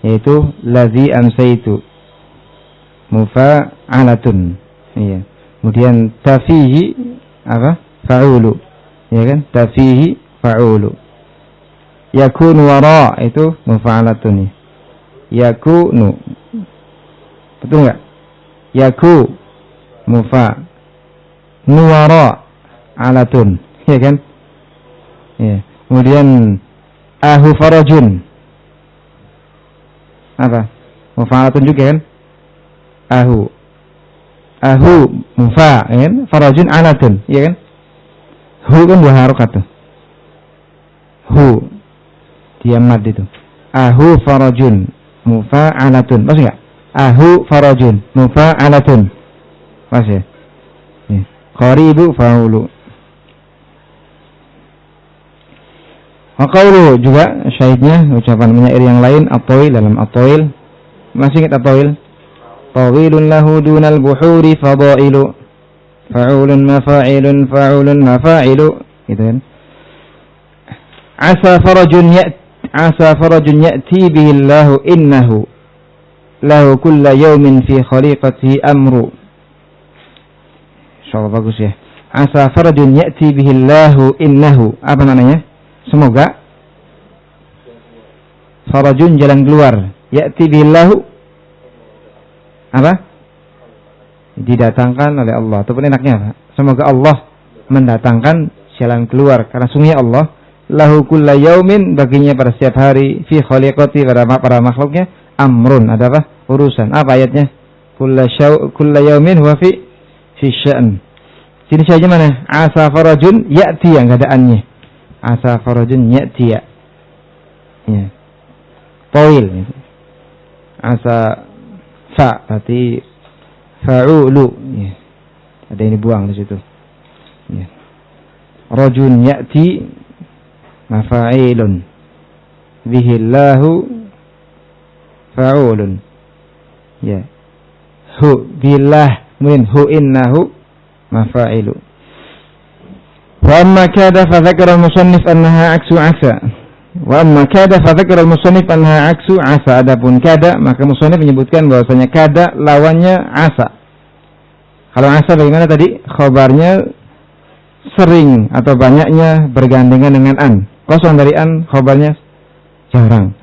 Yaitu ladzi amsaitu. Mufa'alatun. Iya. Kemudian tafihi apa? Fa'ulu. Ya kan? Tafihi fa'ulu. Yakunu wara itu mufa'alatun. Yakunu. Betul enggak? Yaku mufa. Nuwara alatun. Ya kan? Ya. Kemudian ahu farajun. Apa? Mufa'alatun juga kan? Ahu. Ahu mufa, ya kan? Farajun alatun, ya kan? Hu kan dua harokat tuh. Hu. Dia mad itu. Ahu farajun mufa'alatun. Maksud enggak? Ahu farajun mufa'alatun. Pas ya? Ya. Qaribu fa'ulu. Wa qawlu juga syahidnya ucapan penyair yang lain at-tawil dalam at-tawil. Masih ingat at-tawil? Tawilun lahu dunal buhuri fadailu. Fa'ulun mafa'ilun fa'ulun mafa'ilu. Gitu kan? Asa farajun ya'ti bihillahu innahu lahu kulla yawmin fi khaliqatihi amru. Insyaallah bagus ya. Asa farajun ya'ti bihillahu innahu. Apa maknanya? Semoga farajun jalan keluar. Ya'ti bihillahu apa? Didatangkan oleh Allah. Ataupun enaknya apa? Semoga Allah mendatangkan jalan keluar. Karena sungguhnya Allah lahu kulla yaumin, baginya pada setiap hari, fi khaliqati, pada makhluknya, amrun, ada apa? Urusan. Apa ayatnya? Kulla yaumin huwa fi sya'an. Sini saja mana? Asa farajun ya'ti, yang enggak ada annya. Asa farajun ya'ti ya. Ya. Tawil. Asa fa, berarti fa'ulu. Ya. Ada ini buang di situ. Ya. Rajun ya'ti mafa'ilun bihillahu fa'ulun. Ya. Hu billah min hu innahu mafa'ilu. Wa amma kada fa dzakara al-musannif annaha aksu asa. Wa amma kada fa dzakara al-musannif annaha aksu asa. Adapun kada, maka musannif menyebutkan bahwasanya kada lawannya asa. Kalau asa bagaimana tadi? Khabarnya sering atau banyaknya bergandengan dengan an. Kosong dari an, khabarnya jarang.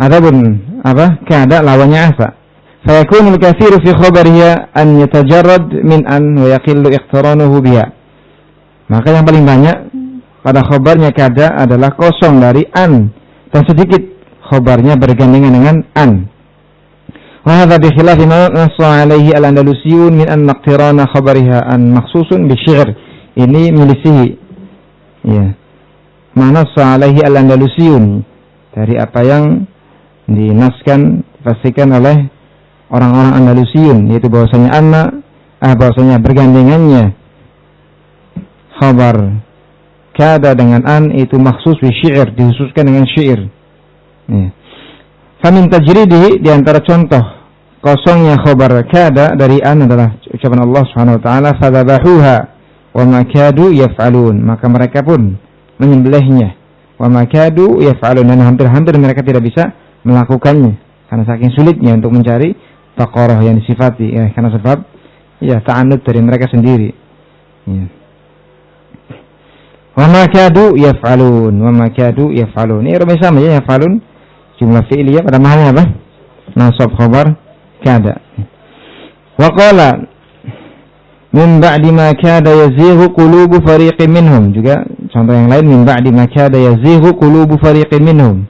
Adapun apa? Kada lawannya asa. Fa yakunu al-katsiru fi khabariha an yatajarrad min an wa yaqillu iqtiranuhu biha. Maka yang paling banyak pada khabarnya kada adalah kosong dari an dan sedikit khabarnya bergandengan dengan an. Wa hadha bi khilafi ma nassa alaihi al-andalusiyun min an iqtirana khabariha an makhsusun bi syi'r. Ini milisihi. Ya. Manassa alaihi al-andalusiyun, dari apa yang dinaskan, dipastikan oleh orang-orang Andalusiyun, yaitu bahwasanya bahwasanya bergandengannya khabar kada dengan an itu maksus bi syair, dikhususkan dengan syair. Ya. Famin tajridihi, di antara contoh kosongnya khabar kada dari an adalah ucapan Allah Subhanahu wa taala, fadzabahuha wa ma kadu yaf'alun, maka mereka pun menyembelihnya, wa ma kadu yaf'alun, dan hampir-hampir mereka tidak bisa melakukannya karena saking sulitnya untuk mencari taqarrah yang disifati, ya, karena sebab ya ta'annud dari mereka sendiri. Ya. Wa ma kadu yaf'alun, wa ma kadu yaf'alun. Ini rumah sama ya, yaf'alun jumlah fi'liyah pada mahalnya apa? Nasab khabar kada. Wa qala min ba'di ma kada yazighu qulubu fariqin minhum, juga contoh yang lain, min ba'di ma kada yazighu qulubu fariqin minhum,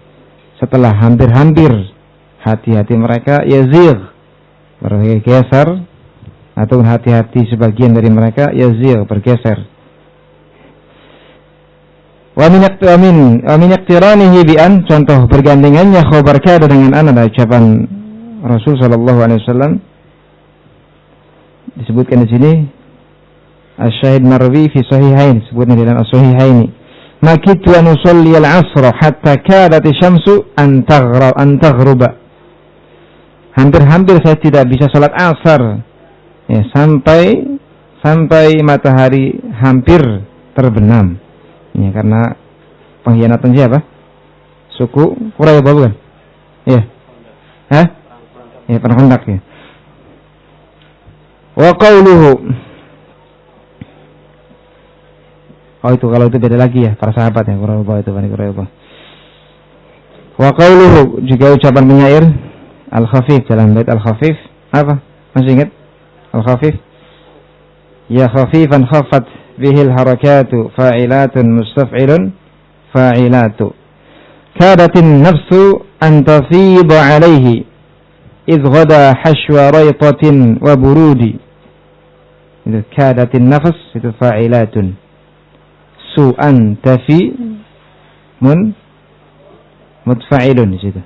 setelah hampir-hampir hati-hati mereka yazigh, bergeser, atau hati-hati sebagian dari mereka yazigh, bergeser. Wa min iqtiranihi bi an, contoh bergandengannya khabar kana dengan an adalah ucapan Rasul sallallahu alaihi wasallam disebutkan di sini Asy-Syahid Marwi fi Sahihain, sebutnya dalam As-Sahihain. Makitu an usalli al-'asr hatta kadat asy-syamsu an taghruba. Hampir-hampir saya tidak bisa salat asar, ya, sampai matahari hampir terbenam. Ya, karena pengkhianatan siapa? Suku Quraisy bukan? Ya. Hah? Ya, perang Khandaq ya. Wa qauluhu. Oh itu kalau itu beda lagi ya, para sahabat ya, Quraisy itu, Bani Quraisy. Wa qauluhu, juga ucapan penyair Al-Khafif dalam bait Al-Khafif, apa? Masih ingat? Al-Khafif. Ya khafifan khaffat bihil harakatu fa'ilatun mustaf'ilun fa'ilatu. Kadatin nafsu an tafidha alayhi idh ghada hashwa raytatin wa burudi. Itu kadatin nafs, itu fa'ilatun. Su'an tafi mutfa'ilun di situ.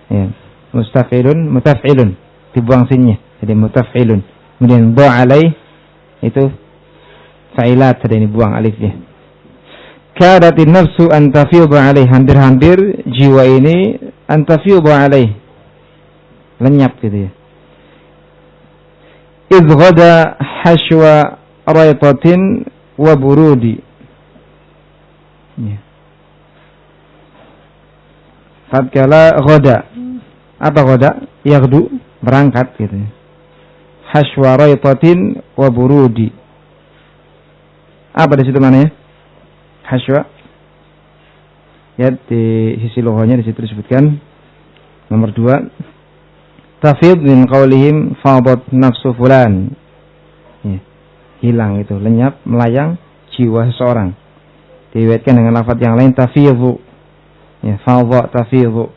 Ya, mutaf'ilun dibuang sinnya, jadi mutaf'ilun. Kemudian ba'alai itu fa'ilat, ada ini buang alifnya. Kadatin nafsu an tafidha alaih, hampir-hampir jiwa ini an tafidha alaih, lenyap gitu ya. Idh ghada hashwa raytatin wa burudi. Ya. Tatkala ghada, apa ghada? Yaghdu, berangkat gitu ya. Hashwa raytatin wa burudi. Apa di situ mananya? Hashwa. Ya, di sisi logonya di situ disebutkan nomor 2. Tafid min qaulihim fadat nafsu fulan. Ya, hilang itu, lenyap, melayang jiwa seseorang. Diriwayatkan dengan lafaz yang lain tafidhu. Ya, fadat tafidhu.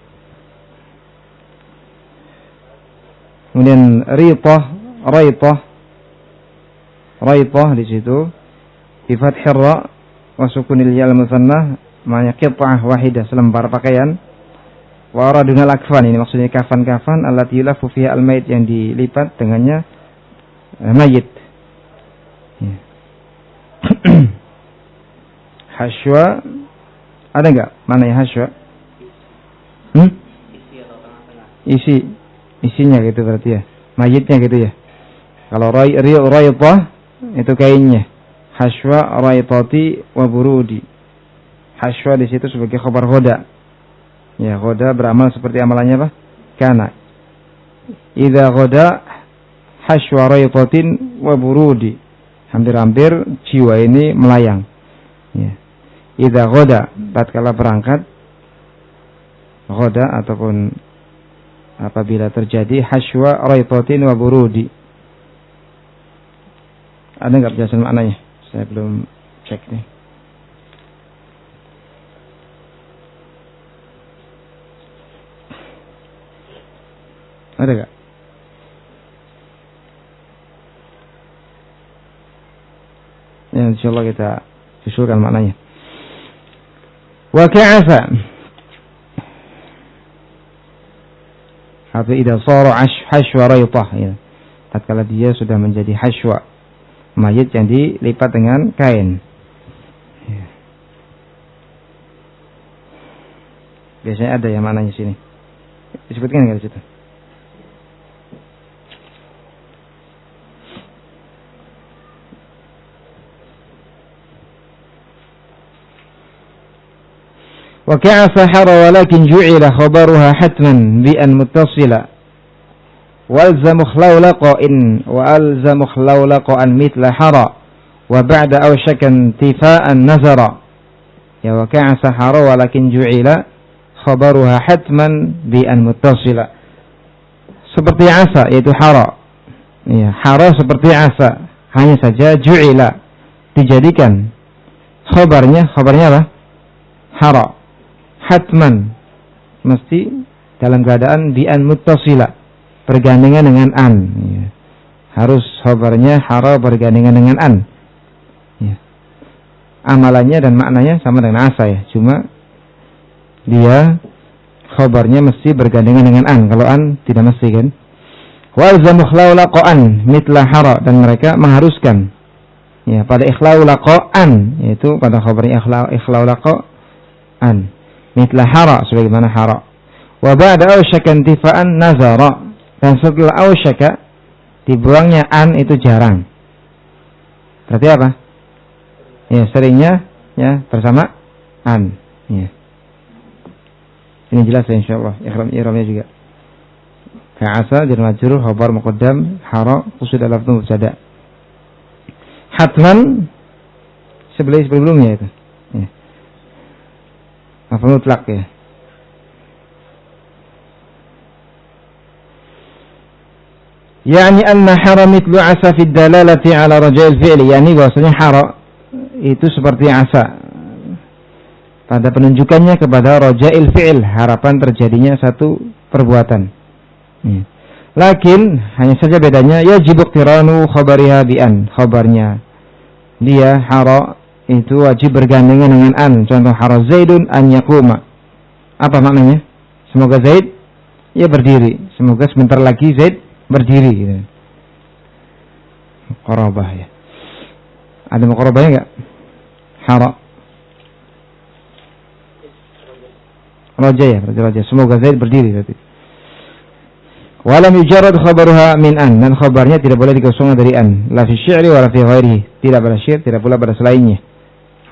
Kemudian Raitah di situ bi fathir ra wa sukunil ya al-mutsannah, maknanya qit'ah wahidah, selembar pakaian. Wa araduna al-akfan, ini maksudnya kafan-kafan allati yulafu fiha al-mayit, yang dilipat dengannya mayit. Ya. Hashwa ada enggak maknanya hashwa? Isinya gitu berarti ya. Mayitnya gitu ya. Kalau raitah itu kainnya. Hashwa raitati wa burudi. Hashwa di situ sebagai khabar ghoda. Ya, ghoda beramal seperti amalannya apa? Kana. Idza ghoda hashwa raitatin wa burudi. Hampir-hampir jiwa ini melayang. Ya. Idza ghoda, tatkala berangkat, ghoda ataupun apabila terjadi hashwa raitatin wa burudi. Ada enggak penjelasan maknanya? Saya belum cek nih. Ada enggak? Ya, insyaallah kita usulkan maknanya. Wa ka'asa, atau idza sara hashwa raitah, ya. Tatkala dia sudah menjadi hashwa, mayit yang dilipat dengan kain. Ya. Biasanya ada yang maknanya sini. Disebutkan enggak di situ? وكعف حر ولكن جعل خبرها حتما بأن متصلا والزم خلولق أن مثل حرى وبعد أوشك انتفاء نزرا. Ya, وكعف حر ولكن جعل خبرها حتما بأن متصلا, seperti asa, yaitu hara. Ya, hara seperti asa, hanya saja ju'ila, dijadikan khabarnya apa? Hara. Hatman, mesti dalam keadaan bi'an muttasila, bergandengan dengan an. Ya. harus khabarnya hara bergandengan dengan an. Ya. Amalannya dan maknanya sama dengan asa ya, cuma dia khabarnya mesti bergandengan dengan an. Kalau an tidak mesti kan. Walzamu ikhlaulaqan mitla hara, dan mereka mengharuskan ya pada ikhlaulaqan, yaitu pada khabarnya ikhlaulaqan mitla hara sebagaimana hara. Wa ba'da ausyaka intifa'an nazara, dan setelah ausyaka dibuangnya an itu jarang. Berarti apa? Ya seringnya ya bersama an. Ya. Ini jelas ya insyaallah. Ikhram-ikhramnya juga. Ka'asa jar majrur khabar muqaddam hara qusida lafdhu mubtada. Hatman sebelumnya itu. Ya. Apa mutlak ya. Yani anna hara mithlu asa fi dalalati ala raja'il fi'li, yani bahwasanya hara itu seperti asa pada penunjukannya kepada raja'il fi'il, harapan terjadinya satu perbuatan. Lakin hanya saja bedanya yajib iqtiranu khabariha bi an, khabarnya dia hara itu wajib bergandengan dengan an. Contoh hara Zaidun an yaquma. Apa maknanya? Semoga Zaid ya berdiri, semoga sebentar lagi Zaid berdiri gitu. Qarabah ya. Ada muqarabahnya enggak? Hara. Raja ya, raja. Semoga Zaid berdiri berarti. Walam yujarrad khabaruha min an, dan khabarnya tidak boleh dikosongkan dari an. La fi syi'ri wa la fi ghairihi. Tidak pada syair, tidak pula pada selainnya.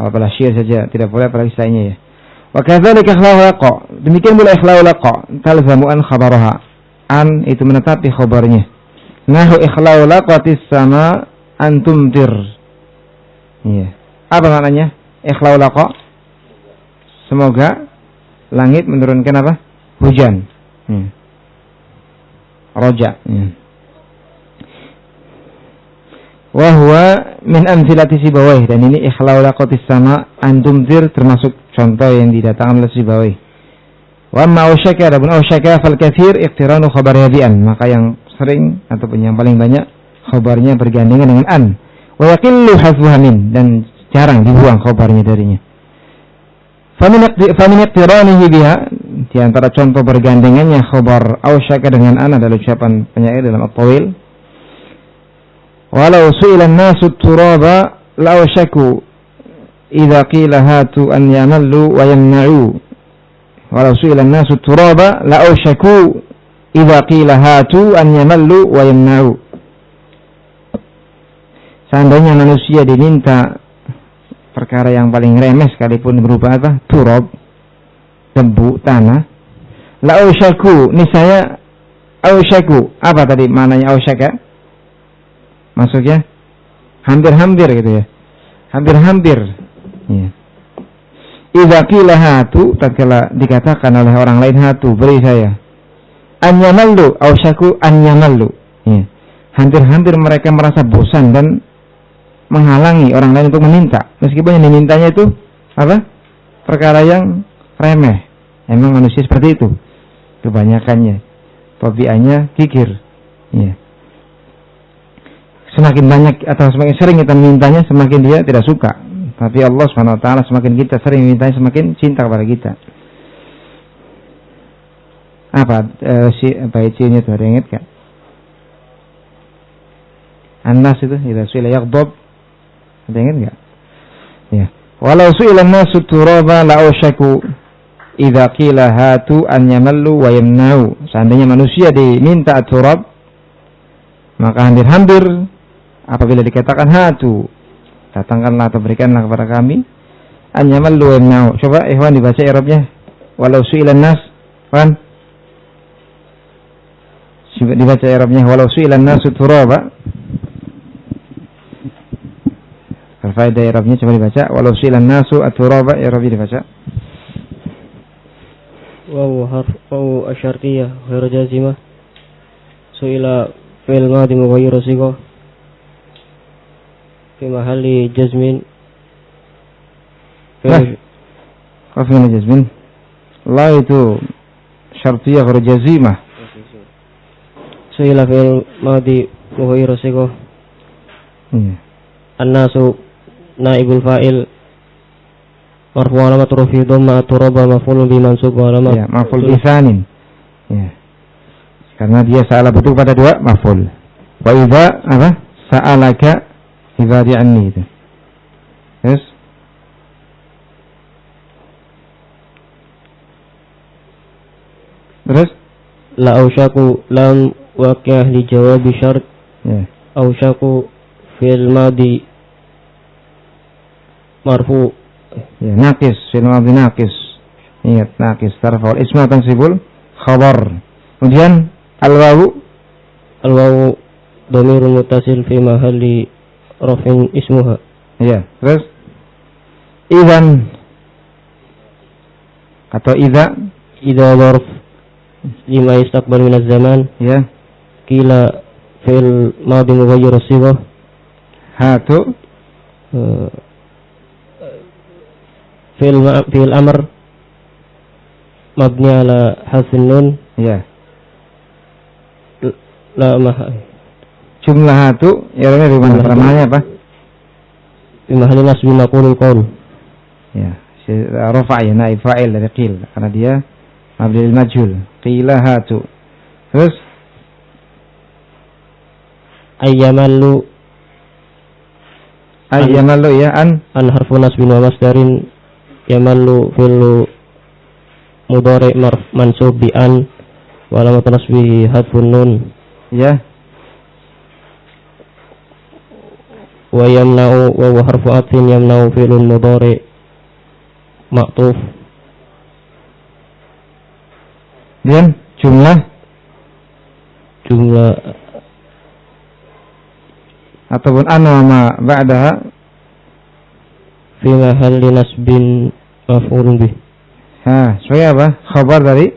Kalau pada syair saja, tidak boleh pada selainnya ya. Wa kadzalika ikhla'u laqa. Demikian pula ikhla'u laqa, talzamu an khabaruha. An itu menetapi khabarnya. Nahu ikhla'u laqatis sama antumtir. Iya. Apa maknanya? Ikhla'u laqa. Semoga langit menurunkan apa? Hujan. Raja. Wa huwa min amthilati Sibawayh, dan ini ikhla'u laqatis sama antumtir termasuk contoh yang didatangkan oleh Sibawayh. Wa amma ausyaka, adapun ausyaka fal katsir iqtiranu khabariha bi an, maka yang sering ataupun yang paling banyak khabarnya bergandengan dengan an. Wa yaqillu hasbuha min, dan jarang dibuang khabarnya darinya. Famin iqtiranihi biha, di antara contoh bergandengannya khabar ausyaka dengan an adalah ucapan penyair dalam At-Tawil. Walau su'ila an-nasu turaba la ausyaku idza qila hatu an yamallu wa yamna'u. Walau su'ila an-nasu turaba la ausyaku idza qila hatu an yamallu wa yamna'u. Seandainya manusia diminta perkara yang paling remeh sekalipun berupa apa? Turab, debu, tanah. La ausyaku, niscaya ausyaku. Apa tadi maknanya ausyaka? Maksudnya hampir-hampir gitu ya. Hampir-hampir. Ya. Idza qila hatu, tatkala dikatakan oleh orang lain hatu, beri saya. An yamallu, ausyaku an yamallu. Ya. Hampir-hampir mereka merasa bosan dan menghalangi orang lain untuk meminta, meskipun yang dimintanya itu apa? Perkara yang remeh. Emang manusia seperti itu kebanyakannya, tabiatnya kikir. Ya. Semakin banyak atau semakin sering kita memintanya, semakin dia tidak suka. Tapi Allah Subhanahu wa taala semakin kita sering memintanya, semakin cinta kepada kita. Apa baitnya itu, ada yang ingat kan? An-nas itu idza su'ila yaghdab. Ada ingat enggak? Ya. Walau su'ila an-nasu turaba la ausyaku idza qila hatu an yamallu wa yamna'u. Seandainya manusia diminta turab, maka hampir-hampir apabila dikatakan hatu, datangkanlah atau berikanlah kepada kami, an yamallu wa yamna'u. Coba ikhwan dibaca i'rabnya. Walau su'ila an-nas, kan? Dibaca i'rabnya walau su'ila an-nasu turaba. Faedah i'rabnya coba dibaca. Walau su'ilan nasu at-turaba, i'rabnya dibaca. Wa harfu asyartiyah ghairu jazimah. Su'ila fi'il madhi mughayyiru sighah fi mahalli jazmin. Kafina jazmin. La itu syartiyah ghairu jazimah. Su'ila fi'il madhi وغير صيغة. الناس نائب الفاعل مرفوع علامة رفعه ضمة التراب مفعول به منصوب علامة maf'ul bisanin. Ya. Karena dia salah betul pada dua maf'ul. Wa idza apa? Sa'alaka ibadi anni itu. Yes. Terus la aushaku lam waqi'ah li jawab syart. Ya. Aushaku fil madi marfu. Ya, naqis, fil madi naqis. Ingat naqis tarfa'ul isma tansibul khabar. Kemudian al-wawu dhamirun muttasil fi mahalli raf'in ismuha. Ya, terus idzan atau idza dzarf lima istaqbal min az-zaman. Ya. Qila fil madi mughayyir as-sighah. Hatu fil amr mabni ala hasfin nun. Ya. La jumlah hatu ya dari mana? Ramahnya apa? Di mahalli nasbi maqulul qaul. Ya, rafa' ya naib fa'il dari qil karena dia mabni lil majhul. Qila hatu. Terus ayyamallu ya an harfu nasbin wa masdarin yamallu fil mudhari mansub bi an wa alamat nasbihi hadfun nun. Ya. Wa yamna'u wa harfu atfin yamna'u fi'lun mudhari ma'tuf. Dan jumlah ataupun an wa ma ba'daha fi mahalli nasbin maf'ulun bih. Supaya apa? Khabar dari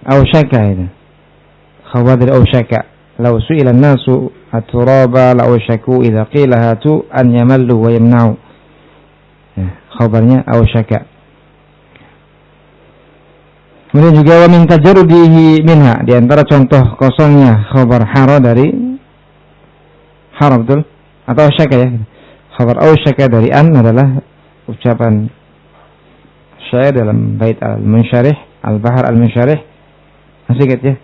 ausyaka itu. Khabar dari ausyaka. Law su'ila an-nasu at-turaba la ausyaku idza qila hatu an yamallu wa yamna'u. Khabarnya ausyaka. Kemudian juga wa min tajarrudihi minha, di antara contoh kosongnya khabar hara dari hara, betul? Atau ausyaka ya. Khabar ausyaka dari an adalah ucapan syair dalam bait al-Munsyarih, al-Bahr al-Munsyarih. Masih ingat ya?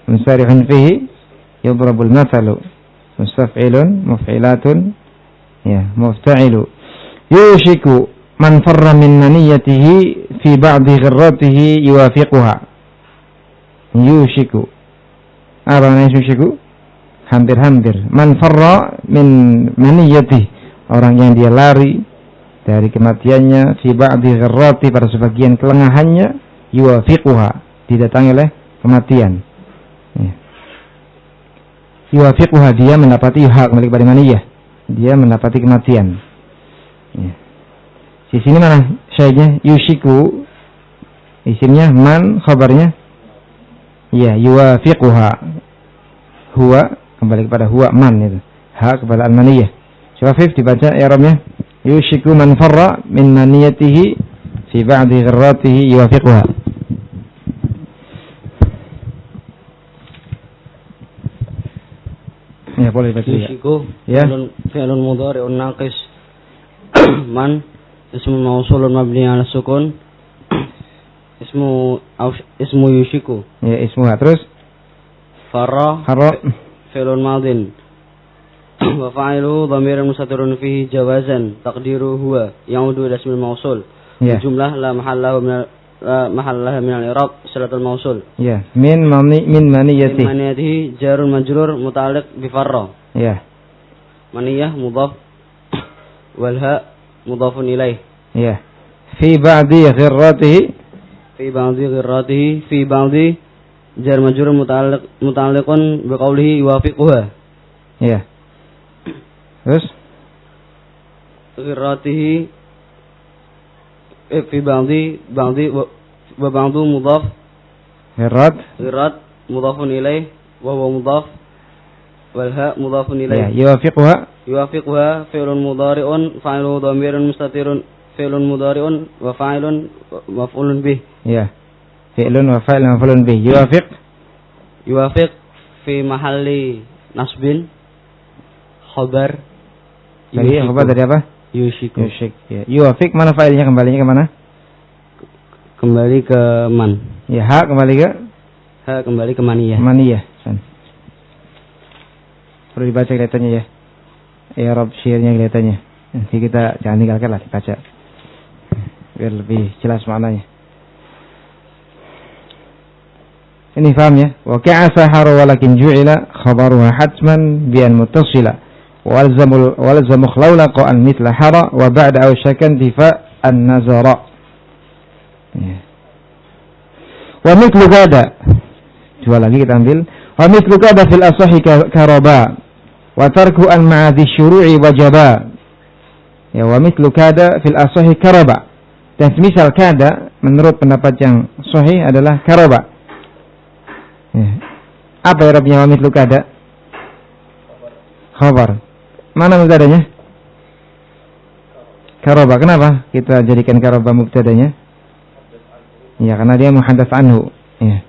Munsarihun fihi yudrabul mathalu mustaf'ilun muf'ilatun ya mufta'ilu yushiku man farra min maniyatihi fi ba'di ghirratihi yuwafiquha. Yushiku apa maknanya yushiku? Hampir-hampir. Man farra min maniyatihi, orang yang dia lari dari kematiannya, fi ba'di ghirrati, pada sebagian kelengahannya, yuwafiquha, didatangi oleh kematian. Yuwafiquha, dia mendapati hak milik pada maniyah, dia mendapati kematian. Di sini mana syahidnya? Yushiku isimnya, man khabarnya ya yuwafiquha, huwa kembali kepada huwa, man itu hak kepada al-maniyah. Coba Fif dibaca i'rabnya. Yushiku man farra min maniyatihi fi ba'di ghirratihi yuwafiquha. Ya boleh baca ya. Yushiku Ya. Fi'lun mudhari'un naqis man ismu mausulun mabni 'ala sukun ismu yushiku. Ya ismuha. Terus farra fi'lun madin wa fa'iluhu dhamirun mustatirun fihi jawazan taqdiru huwa ya'udu ila ismil mausul. Ya. Jumlah la mahallaha min al-i'rab silatul mausul. Ya, min maniyati. Min maniyatihi jarun majrur muta'alliq bi farra. Ya. Maniyah mudhaf wal ha mudhafun ilaih. Ya. Fi ba'di ghirratihi. Fi ba'di jar majrur muta'alliqun bi qawlihi yuwafiquha. Ya. Terus ghirratihi fi ba'di wa ba'du mudhaf. Ghirrat mudhafun ilaih wa huwa mudhaf wal ha mudhafun ilaih. Ya, yuwafiquha fi'lun mudhari'un fa'iluhu dhamirun mustatirun fi'lun mudhari'un wa fa'ilun maf'ulun bih. Ya. Fi'lun wa fa'ilun maf'ulun bih. Yuwafiq fi mahalli nasbin khobar dari khobar dari apa? Yushiku. Yushik. Ya. Yuafik mana failnya, kembalinya ke mana? Kembali ke man. Ya, ha kembali ke maniyah. Maniyah. Perlu dibaca kelihatannya ya. I'rab syairnya kelihatannya. Nanti kita jangan tinggalkan lah, dibaca biar lebih jelas maknanya. Ini paham ya? Wa ka'asa haru walakin ju'ila khabaruha hatman bi an muttasila wa alzamu khawla qa'an mithla hara wa ba'da aw shakan difa an nazara. Wa mithlu kada. Dua lagi kita ambil. Wa mithlu kada fil asahi karaba wa tarku an ma'adhi syuru'i wajaba. Ya, wa mithlu kada fil asahi karaba. Dan semisal kada menurut pendapat yang sahih adalah karaba. Ya. Apa i'rabnya wa mithlu kada? Khabar. Mana mubtadanya? Karaba. Kenapa kita jadikan karaba mubtadanya? Ya, karena dia muhaddas anhu. Ya.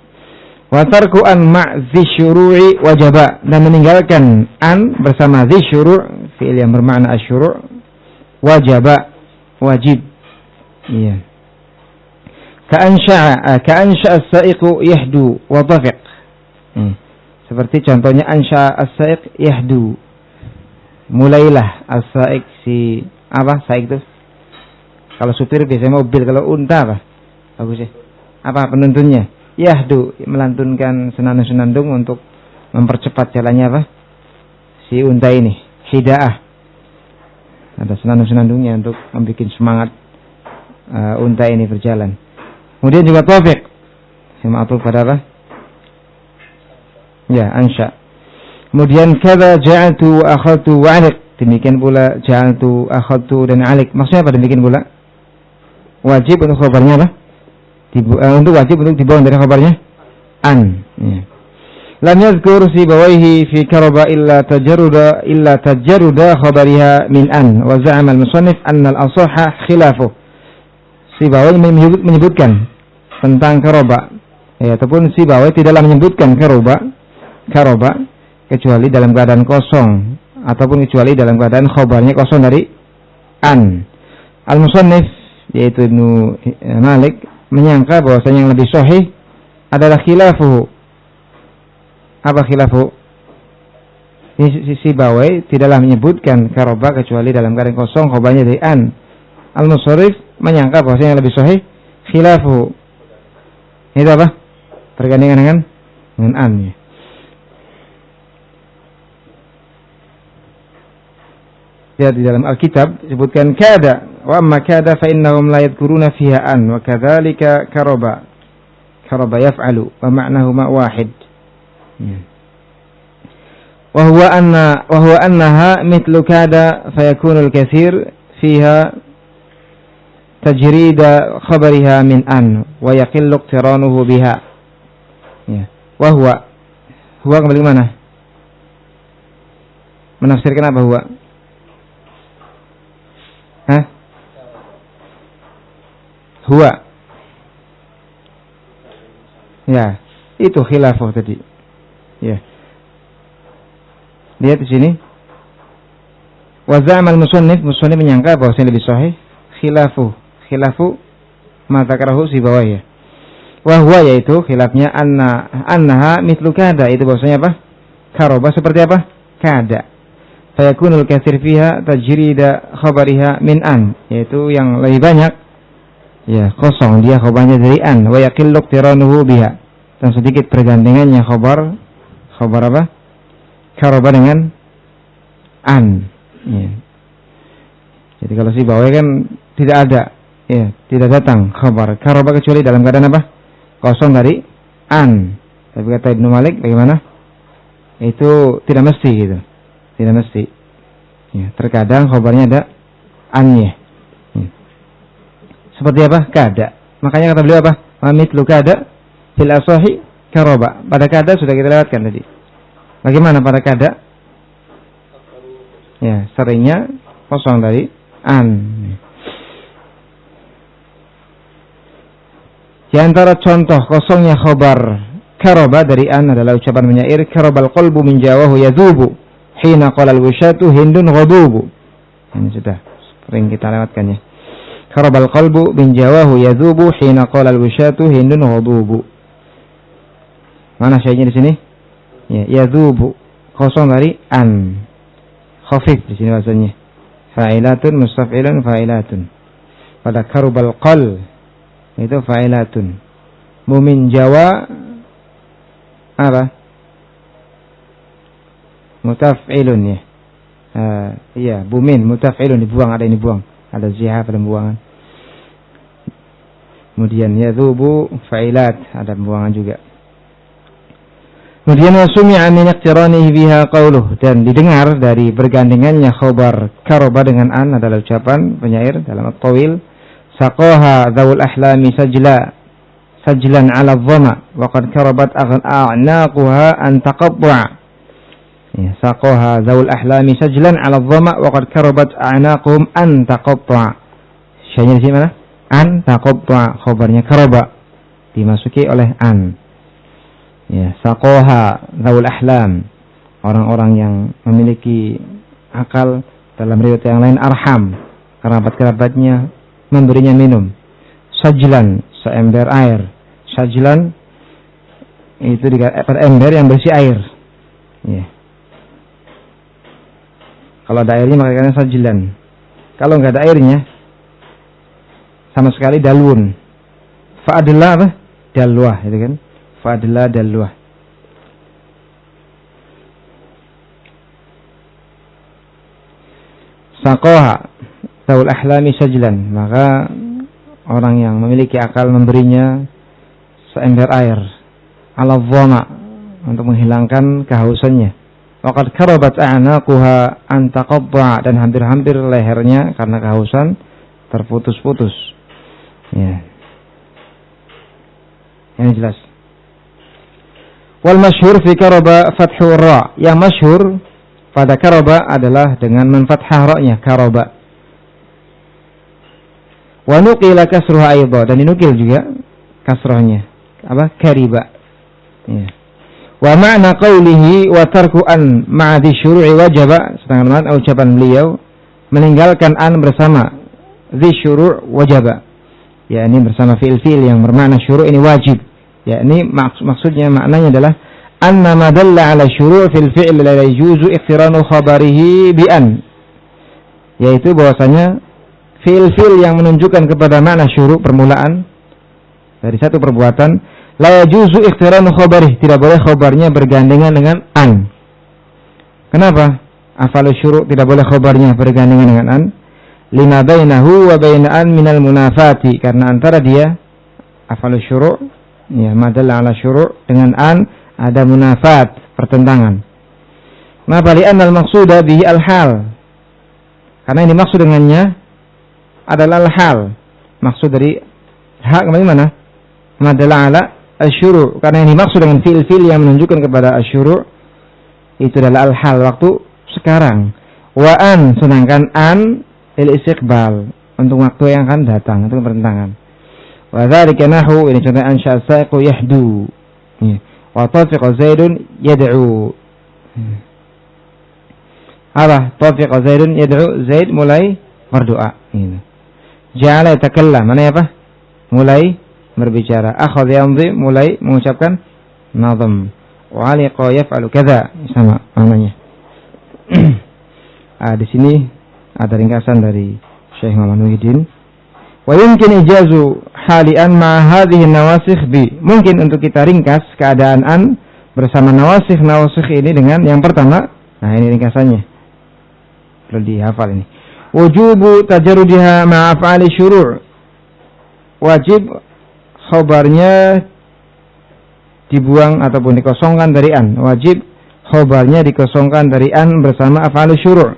Wa tarku an ma'dhi syuru'i wajaba, dan meninggalkan an bersama dhi syuru', fi'il yang bermakna asyuru', wajaba, wajib. Iya. Ka'ansha'a as-sa'iqu yahdu wa tafiq. Seperti contohnya ansha'a as-sa'iq yahdu. Mulailah as-sa'iq, si apa? Sa'iq itu kalau supir biasanya mobil, kalau unta apa? Bagus ya. Apa penuntunnya? Yahdu, melantunkan senandung-senandung untuk mempercepat jalannya apa? Si unta ini. Hida'ah. Ada senandung-senandungnya untuk membuat semangat unta ini berjalan. Kemudian juga tafiq. Ma'tuf pada apa? Ya, ansha. Kemudian kadza ja'altu akhadtu wa 'alik. Demikian pula ja'altu akhadtu dan 'alik. Maksudnya apa demikian pula? Wajib untuk khabarnya apa? Untuk wajib untuk dibawa dari khabarnya an. Ya. Lam yadhkur sibawaihi fi karaba illa tajarruda khabariha min an wa za'ama al-musannif anna al-asahha khilafu. Sibawai menyebutkan tentang karaba, ya, ataupun Sibawai tidaklah menyebutkan karaba kecuali dalam keadaan kosong, ataupun kecuali dalam keadaan khabarnya kosong dari an. Al-musannif yaitu Ibnu Malik menyangka bahwasanya yang lebih sahih adalah khilafuhu. Apa khilafu? Sibawai tidaklah menyebutkan karaba kecuali dalam keadaan kosong, khabarnya dari an. Al-musannif menyangka bahwasanya yang lebih sahih khilafuhu. Itu apa? Tergandengan dengan an. Ya, di dalam Alkitab disebutkan kada, wa amma kada fa innahum la yadhkuruna fiha an wa kadzalika karaba yaf'alu wa ma'nahuma wahid. Wa huwa annaha mithlu kada fayakunu al-kathir fiha tajrida khabariha min an wa yaqillu iqtiranuhu biha. Ya. Wa huwa kembali mana? Menafsirkan apa huwa? Hah? Huwa. Ya, itu khilafah tadi. Ya. Lihat di sini. Wa za'ama al-musannif menyangka bahwa yang lebih sahih khilafu ma dzakarahu Sibawai. Ya. Wa huwa yaitu khilafnya annaha mithlu kada, itu bahwasanya apa? Karaba seperti apa? Kada. Fayakunul katsir fiha tajrida khabariha min an, yaitu yang lebih banyak ya kosong dia khabarnya dari an, wa yaqillu iqtiranuhu biha, dan sedikit pergandengannya khabar apa? Karaba dengan an. Ya. Jadi kalau Sibawai kan tidak ada, ya, tidak datang khabar karaba kecuali dalam keadaan apa? Kosong dari an. Tapi kata Ibnu Malik bagaimana? Itu tidak mesti gitu. Tidak mesti. Ya, terkadang khabarnya ada annya. Ya. Seperti apa? Kada. Makanya kata beliau apa? Mithlu kada fil asahi karaba. Pada kada sudah kita lewatkan tadi. Bagaimana pada kada? Ya, seringnya kosong dari an. Di antara contoh kosongnya khabar karoba dari an adalah ucapan penyair, karobal qalbu min jawahu yadhubu hina qala al-wushatu hindun ghadubu. Ini sudah sering kita lewatkan ya. Karobal qalbu min jawahu yadhubu hina qala al-wushatu hindun ghadubu. Mana syai'nya di sini? Ya, yadhubu kosong dari an. Khafif di sini bahasanya. Fa'ilatun mustaf'ilun fa'ilatun. Pada karobal qal itu fa'ilatun. Mumin jawa apa? Mutaf'ilun ya. Iya, bumin mutaf'ilun dibuang, ada ini buang. Ada zihaf pada pembuangan. Kemudian yadhubu fa'ilat, ada pembuangan juga. Kemudian wasumi'a min iqtiranihi biha qawluh, dan didengar dari bergandengannya khabar karoba dengan an adalah ucapan penyair dalam at-tawil, saqaha dzawul ahlami sajlan 'ala adh-dhama wa qad karabat a'naquha an taqatta'. Ya, saqaha dzawul ahlami sajlan 'ala adh-dhama wa qad karabat a'naquhum an taqatta'. Syai'nya di sini mana? An taqatta', khabarnya karaba dimasuki oleh an. Ya, saqaha dzawul ahlam, orang-orang yang memiliki akal, dalam riwayat yang lain arham, kerabat-kerabatnya memberinya minum. Sajlan, seember air. Sajlan itu ember yang berisi air. Ya. Kalau ada airnya maka katakan sajlan. Kalau nggak ada airnya sama sekali dalwun. Fa'adillah apa? Dalwah, itu kan? Fa'adillah dalwah. Saqaha dzawul ahlami sajlan, maka orang yang memiliki akal memberinya seember air ala dhama, untuk menghilangkan kehausannya. Waqad karabat a'naquha an taqatta, dan hampir-hampir lehernya karena kehausan terputus-putus. Ya. Ini jelas. Wal masyhur fi karaba fathu ra, yang masyhur pada karaba adalah dengan menfathah ra-nya, karaba. Wa nuqila kasruha aidha, dan dinukil juga kasrahnya. Apa? Kariba. Ya. Wa ma'na qawlihi wa tarku an ma'adhi syuru'i wajaba, sedangkan makna ucapan beliau meninggalkan an bersama dhi syuru' wajaba, yakni bersama fi'il-fi'il yang bermakna syuru' ini wajib. Yakni maksudnya maknanya adalah anna ma dalla 'ala syuru' fil fi'l la yajuzu iqtiranu khabarihi bi an, yaitu bahwasanya fi'il-fi'il yang menunjukkan kepada makna syuru' permulaan dari satu perbuatan, la yajuzu iqtiranu khabarihi, tidak boleh khabarnya bergandengan dengan an. Kenapa? Afalu syuru' tidak boleh khabarnya bergandengan dengan an? Lima bainahu wa baina an minal munafati, karena antara dia afalu syuru' ya madalla ala syuru' dengan an ada munafat, pertentangan. Kenapa? Li'anna al-maqsuda bihi al-hal, karena ini maksud dengannya adalah al-hal. Maksud dari hak bagaimana? Madalla ala asyuru', karena yang dimaksud dengan fi'il-fi'il yang menunjukkan kepada asyuru' itu adalah al-hal, waktu sekarang. Wa an, sedangkan an il-istiqbal, untuk waktu yang akan datang, itu pertentangan. Wa dzalika nahu, ini contoh ansya as-saiqu yahdu. Wa tafiqa zaidun yad'u. Apa? Tafiqa zaidun yad'u, Zaid mulai berdoa. Ja'ala yatakallam, mana apa? Mulai berbicara. Akhadha yamdhi, mulai mengucapkan nazam. Wa aliqa yaf'alu kadza, sama maknanya. Di sini ada ringkasan dari Syekh Muhammad Muhyiddin. Wa yumkin ijazu halian ma hadhihi nawasikh bi, mungkin untuk kita ringkas keadaan an bersama nawasikh ini dengan yang pertama. Nah, ini ringkasannya, perlu dihafal ini. Wujubu tajarrudiha ma af'ali syuru', wajib khabarnya dibuang ataupun dikosongkan dari an. Wajib khabarnya dikosongkan dari an bersama af'alus syuru'.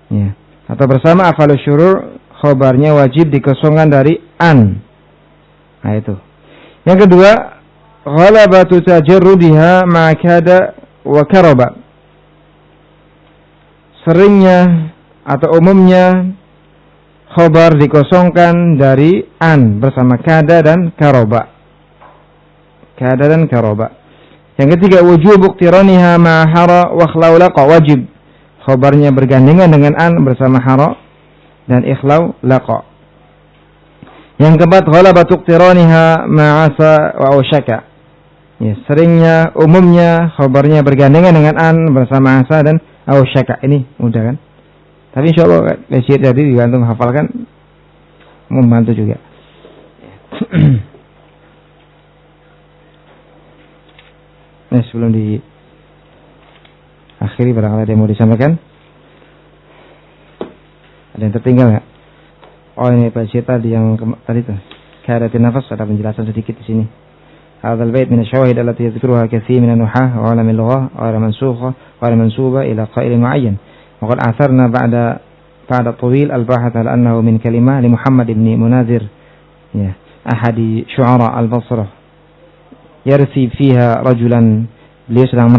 Ya. Atau bersama af'alus syuru', khabarnya wajib dikosongkan dari an. Nah, itu. Yang kedua, ghalabatu tajarrudiha ma kada wa karaba. Seringnya atau umumnya khabar dikosongkan dari an bersama kada dan karoba. kada dan karaba. Yang ketiga wujub iqtiraniha ma hara wa ikhlau laqa, wajib khabarnya bergandengan dengan an bersama hara dan ikhlau laqa. Yang keempat ghalabatu iqtiraniha ma asa wa aushaka. Ya, seringnya umumnya khabarnya bergandengan dengan an bersama asa dan aushaka. Ini mudah kan? Tapi insyaallah basic tadi dibantu menghafalkan membantu juga. Nah, sebelum di akhiri barangkali ada yang mau disampaikan. Ada yang tertinggal nggak? Oh ini Pak Syed tadi yang tadi tuh. Kaidatin nafas ada penjelasan sedikit di sini. Hadzal bait min asyawahid allati yadhkuruha katsir min an-nuhah wa 'alam al-lughah wa mansukha wa mansuba ila qa'il mu'ayyan. Wa qad atharna ba'da tawil al-bahath ala annahu min kalimah li Muhammad ibn Munazir ya ahadi syu'ara al-Basrah. Yarsi fiha rajulan, beliau sedang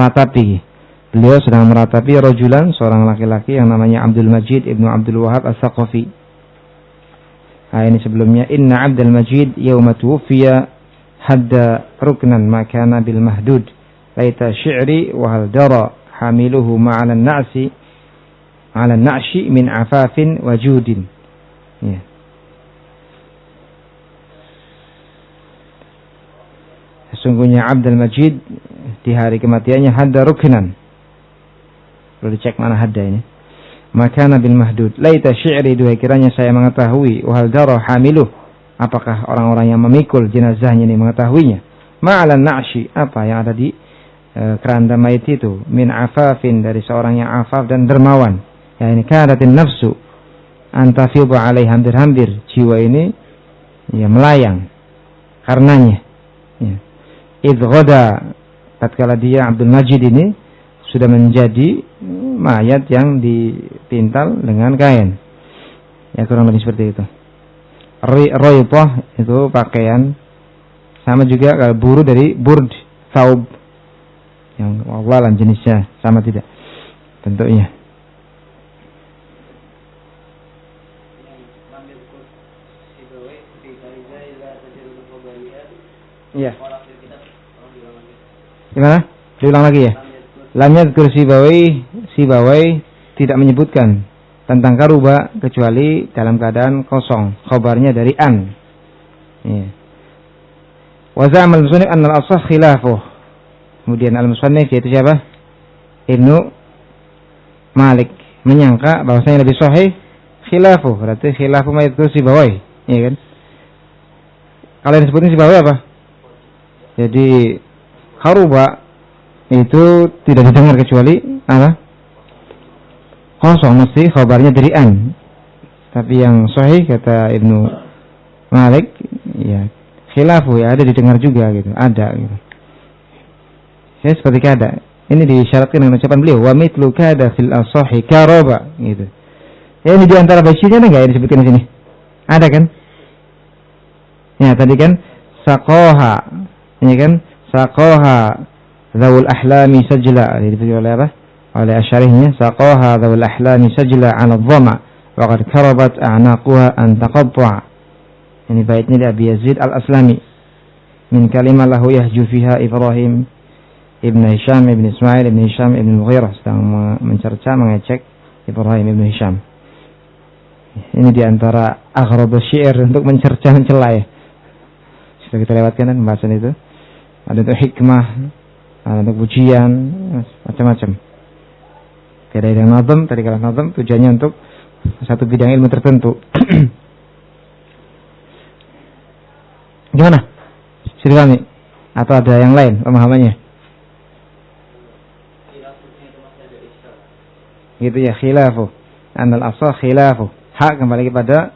meratapi rajulan, seorang laki-laki yang namanya Abdul Majid ibnu Abdul Wahab As-Saqafi. Nah, ini sebelumnya inna Abdul Majid yawma tuwfiya hadda ruknan ma kana bil mahdud laita syi'ri wa hal dara hamiluhu ma'ala an-na'si 'ala an-na'shi min afafin wa judin. Ya. Sesungguhnya Abdul Majid di hari kematiannya hadda ruknan. Perlu dicek mana hadda ini. Makana bil mahdud. Laita syi'ri, duhai kiranya saya mengetahui. Wahal dara hamiluh. Apakah orang-orang yang memikul jenazahnya ini mengetahuinya. Ma'alan na'shi. Apa yang ada di keranda mayit itu. Min afafin, dari seorang yang afaf dan dermawan. Ya ini kadatin nafsu. Antafidhu alaih, hampir-hampir jiwa ini ya melayang karenanya. Ya. Idghoda, tatkala dia Abdul Majid ini sudah menjadi mayat yang dipintal dengan kain. Ya kurang lebih seperti itu. Roypoh itu pakaian, sama juga kalau buru dari burd, saub, yang wallahan jenisnya sama tidak bentuknya. Iya. Gimana? Diulang lagi ya. Lam yadhkur Sibawai tidak menyebutkan tentang karuba kecuali dalam keadaan kosong. Khabarnya dari an. Ya. Wa za'ama al-musannif anna al-asah khilafuh. Kemudian al-musannif yaitu siapa? Ibnu Malik menyangka bahwasanya lebih sahih khilafuh. Berarti khilafu ma yadhkur Sibawai, ya kan? Kalau yang disebutin Sibawai apa? Jadi karuba itu tidak didengar kecuali apa? Kosong, mesti khabarnya dari an. Tapi yang sahih kata Ibnu Malik ya khilafu, ya ada didengar juga gitu, ada gitu. Ya seperti kada. Ini disyaratkan dengan ucapan beliau wa mithlu kada fil asahi karaba gitu. Ya ini di antara basyirnya ada enggak ya disebutkan di sini? Ada kan? Ya tadi kan saqaha, ini kan saqaha dzawul ahlami sajla, diberi oleh apa? Oleh asyarihnya saqaha dzawul ahlami sajla 'ala dhamma wa qad karabat a'naquha an taqatta. Ini baitnya dari Abi Yazid Al-Aslami min kalimah lahu yahju fiha Ibrahim ibn Hisham ibn Ismail ibn Hisham ibn Mughirah, sedang mencerca mengecek Ibrahim ibn Hisham. Ini diantara aghrab syair untuk mencerca mencela ya. Sudah kita lewatkan kan pembahasan itu. Ada untuk hikmah, ada untuk pujian, macam-macam. Tidak ada yang nazam, tadi kalau nazam tujuannya untuk satu bidang ilmu tertentu. Gimana? Silahkan nih. Atau ada yang lain pemahamannya? Gitu ya, khilafu. Anal asah khilafu. Hak kembali kepada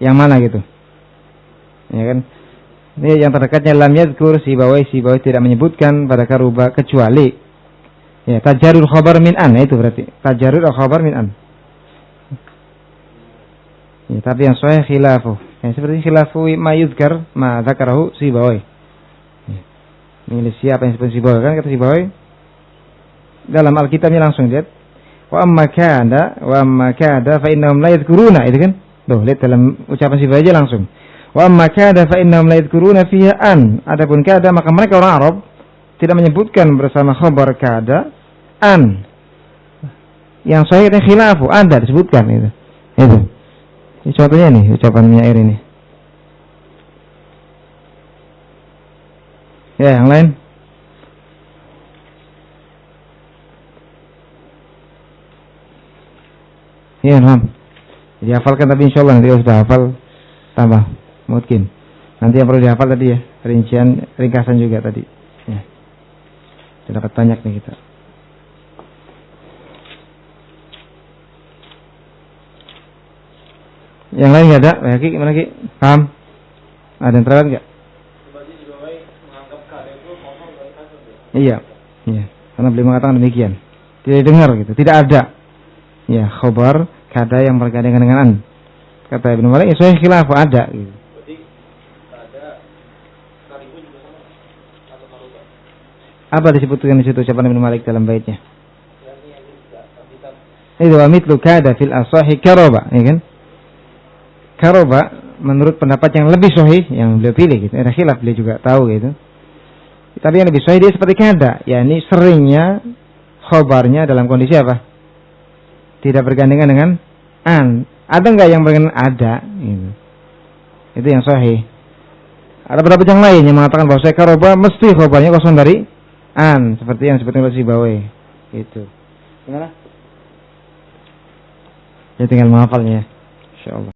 yang mana gitu. Ya kan? Ini yang terdekatnya lam yadhkur Sibawai tidak menyebutkan pada karuba kecuali ya tajarrud khabar min an, itu berarti tajarrud khabar min an. Ya, tapi yang sahih khilafu. Ya, seperti khilafu ma yuzkar ma dzakarahu Sibawai. Ya. Ini siapa yang disebut Sibawai kan kata Sibawai dalam Alkitabnya langsung lihat wa amma kada fa innahum la yadhkuruna, itu kan. Tuh, lihat dalam ucapan Sibawai aja langsung. Wa amma kada fa innahum la yadhkuruna fiha an. Adapun kada maka mereka orang Arab tidak menyebutkan bersama khabar kada an. Yang sahih itu khilafu, ada disebutkan itu. Itu. Ini contohnya nih ucapan penyair ini. Ya, yang lain. Iya, Ham. Dihafalkan tapi insyaallah nanti kalau sudah hafal tambah mungkin. Nanti yang perlu dihafal tadi ya, rincian, ringkasan juga tadi. Ya. Sudah dapat banyak nih kita. Yang lain nggak ada? Ki, gimana Ki? Paham? Ada yang terlewat nggak? Iya, iya. Karena beliau mengatakan demikian. Tidak dengar gitu, tidak ada. Ya, khobar kada yang bergandengan dengan an. Kata Ibnu Malik, sahih khilaf ada gitu. Apa disebutkan di situ ucapan Ibnu Malik dalam baitnya? Itu wa mithlu kada fil asahi karoba, ya kan? Karoba menurut pendapat yang lebih sahih yang beliau pilih gitu. Ada khilaf beliau juga tahu gitu. Tapi yang lebih sahih dia seperti kada, yakni seringnya khobarnya dalam kondisi apa? Tidak bergandengan dengan an. Ada enggak yang bergandengan? Ada gitu. Itu yang sahih. Ada pendapat yang lain yang mengatakan bahwa karoba mesti khobarnya kosong dari an, seperti yang disebutkan oleh Sibawi. Gitu. Gimana? Ya tinggal menghafalnya, insyaallah.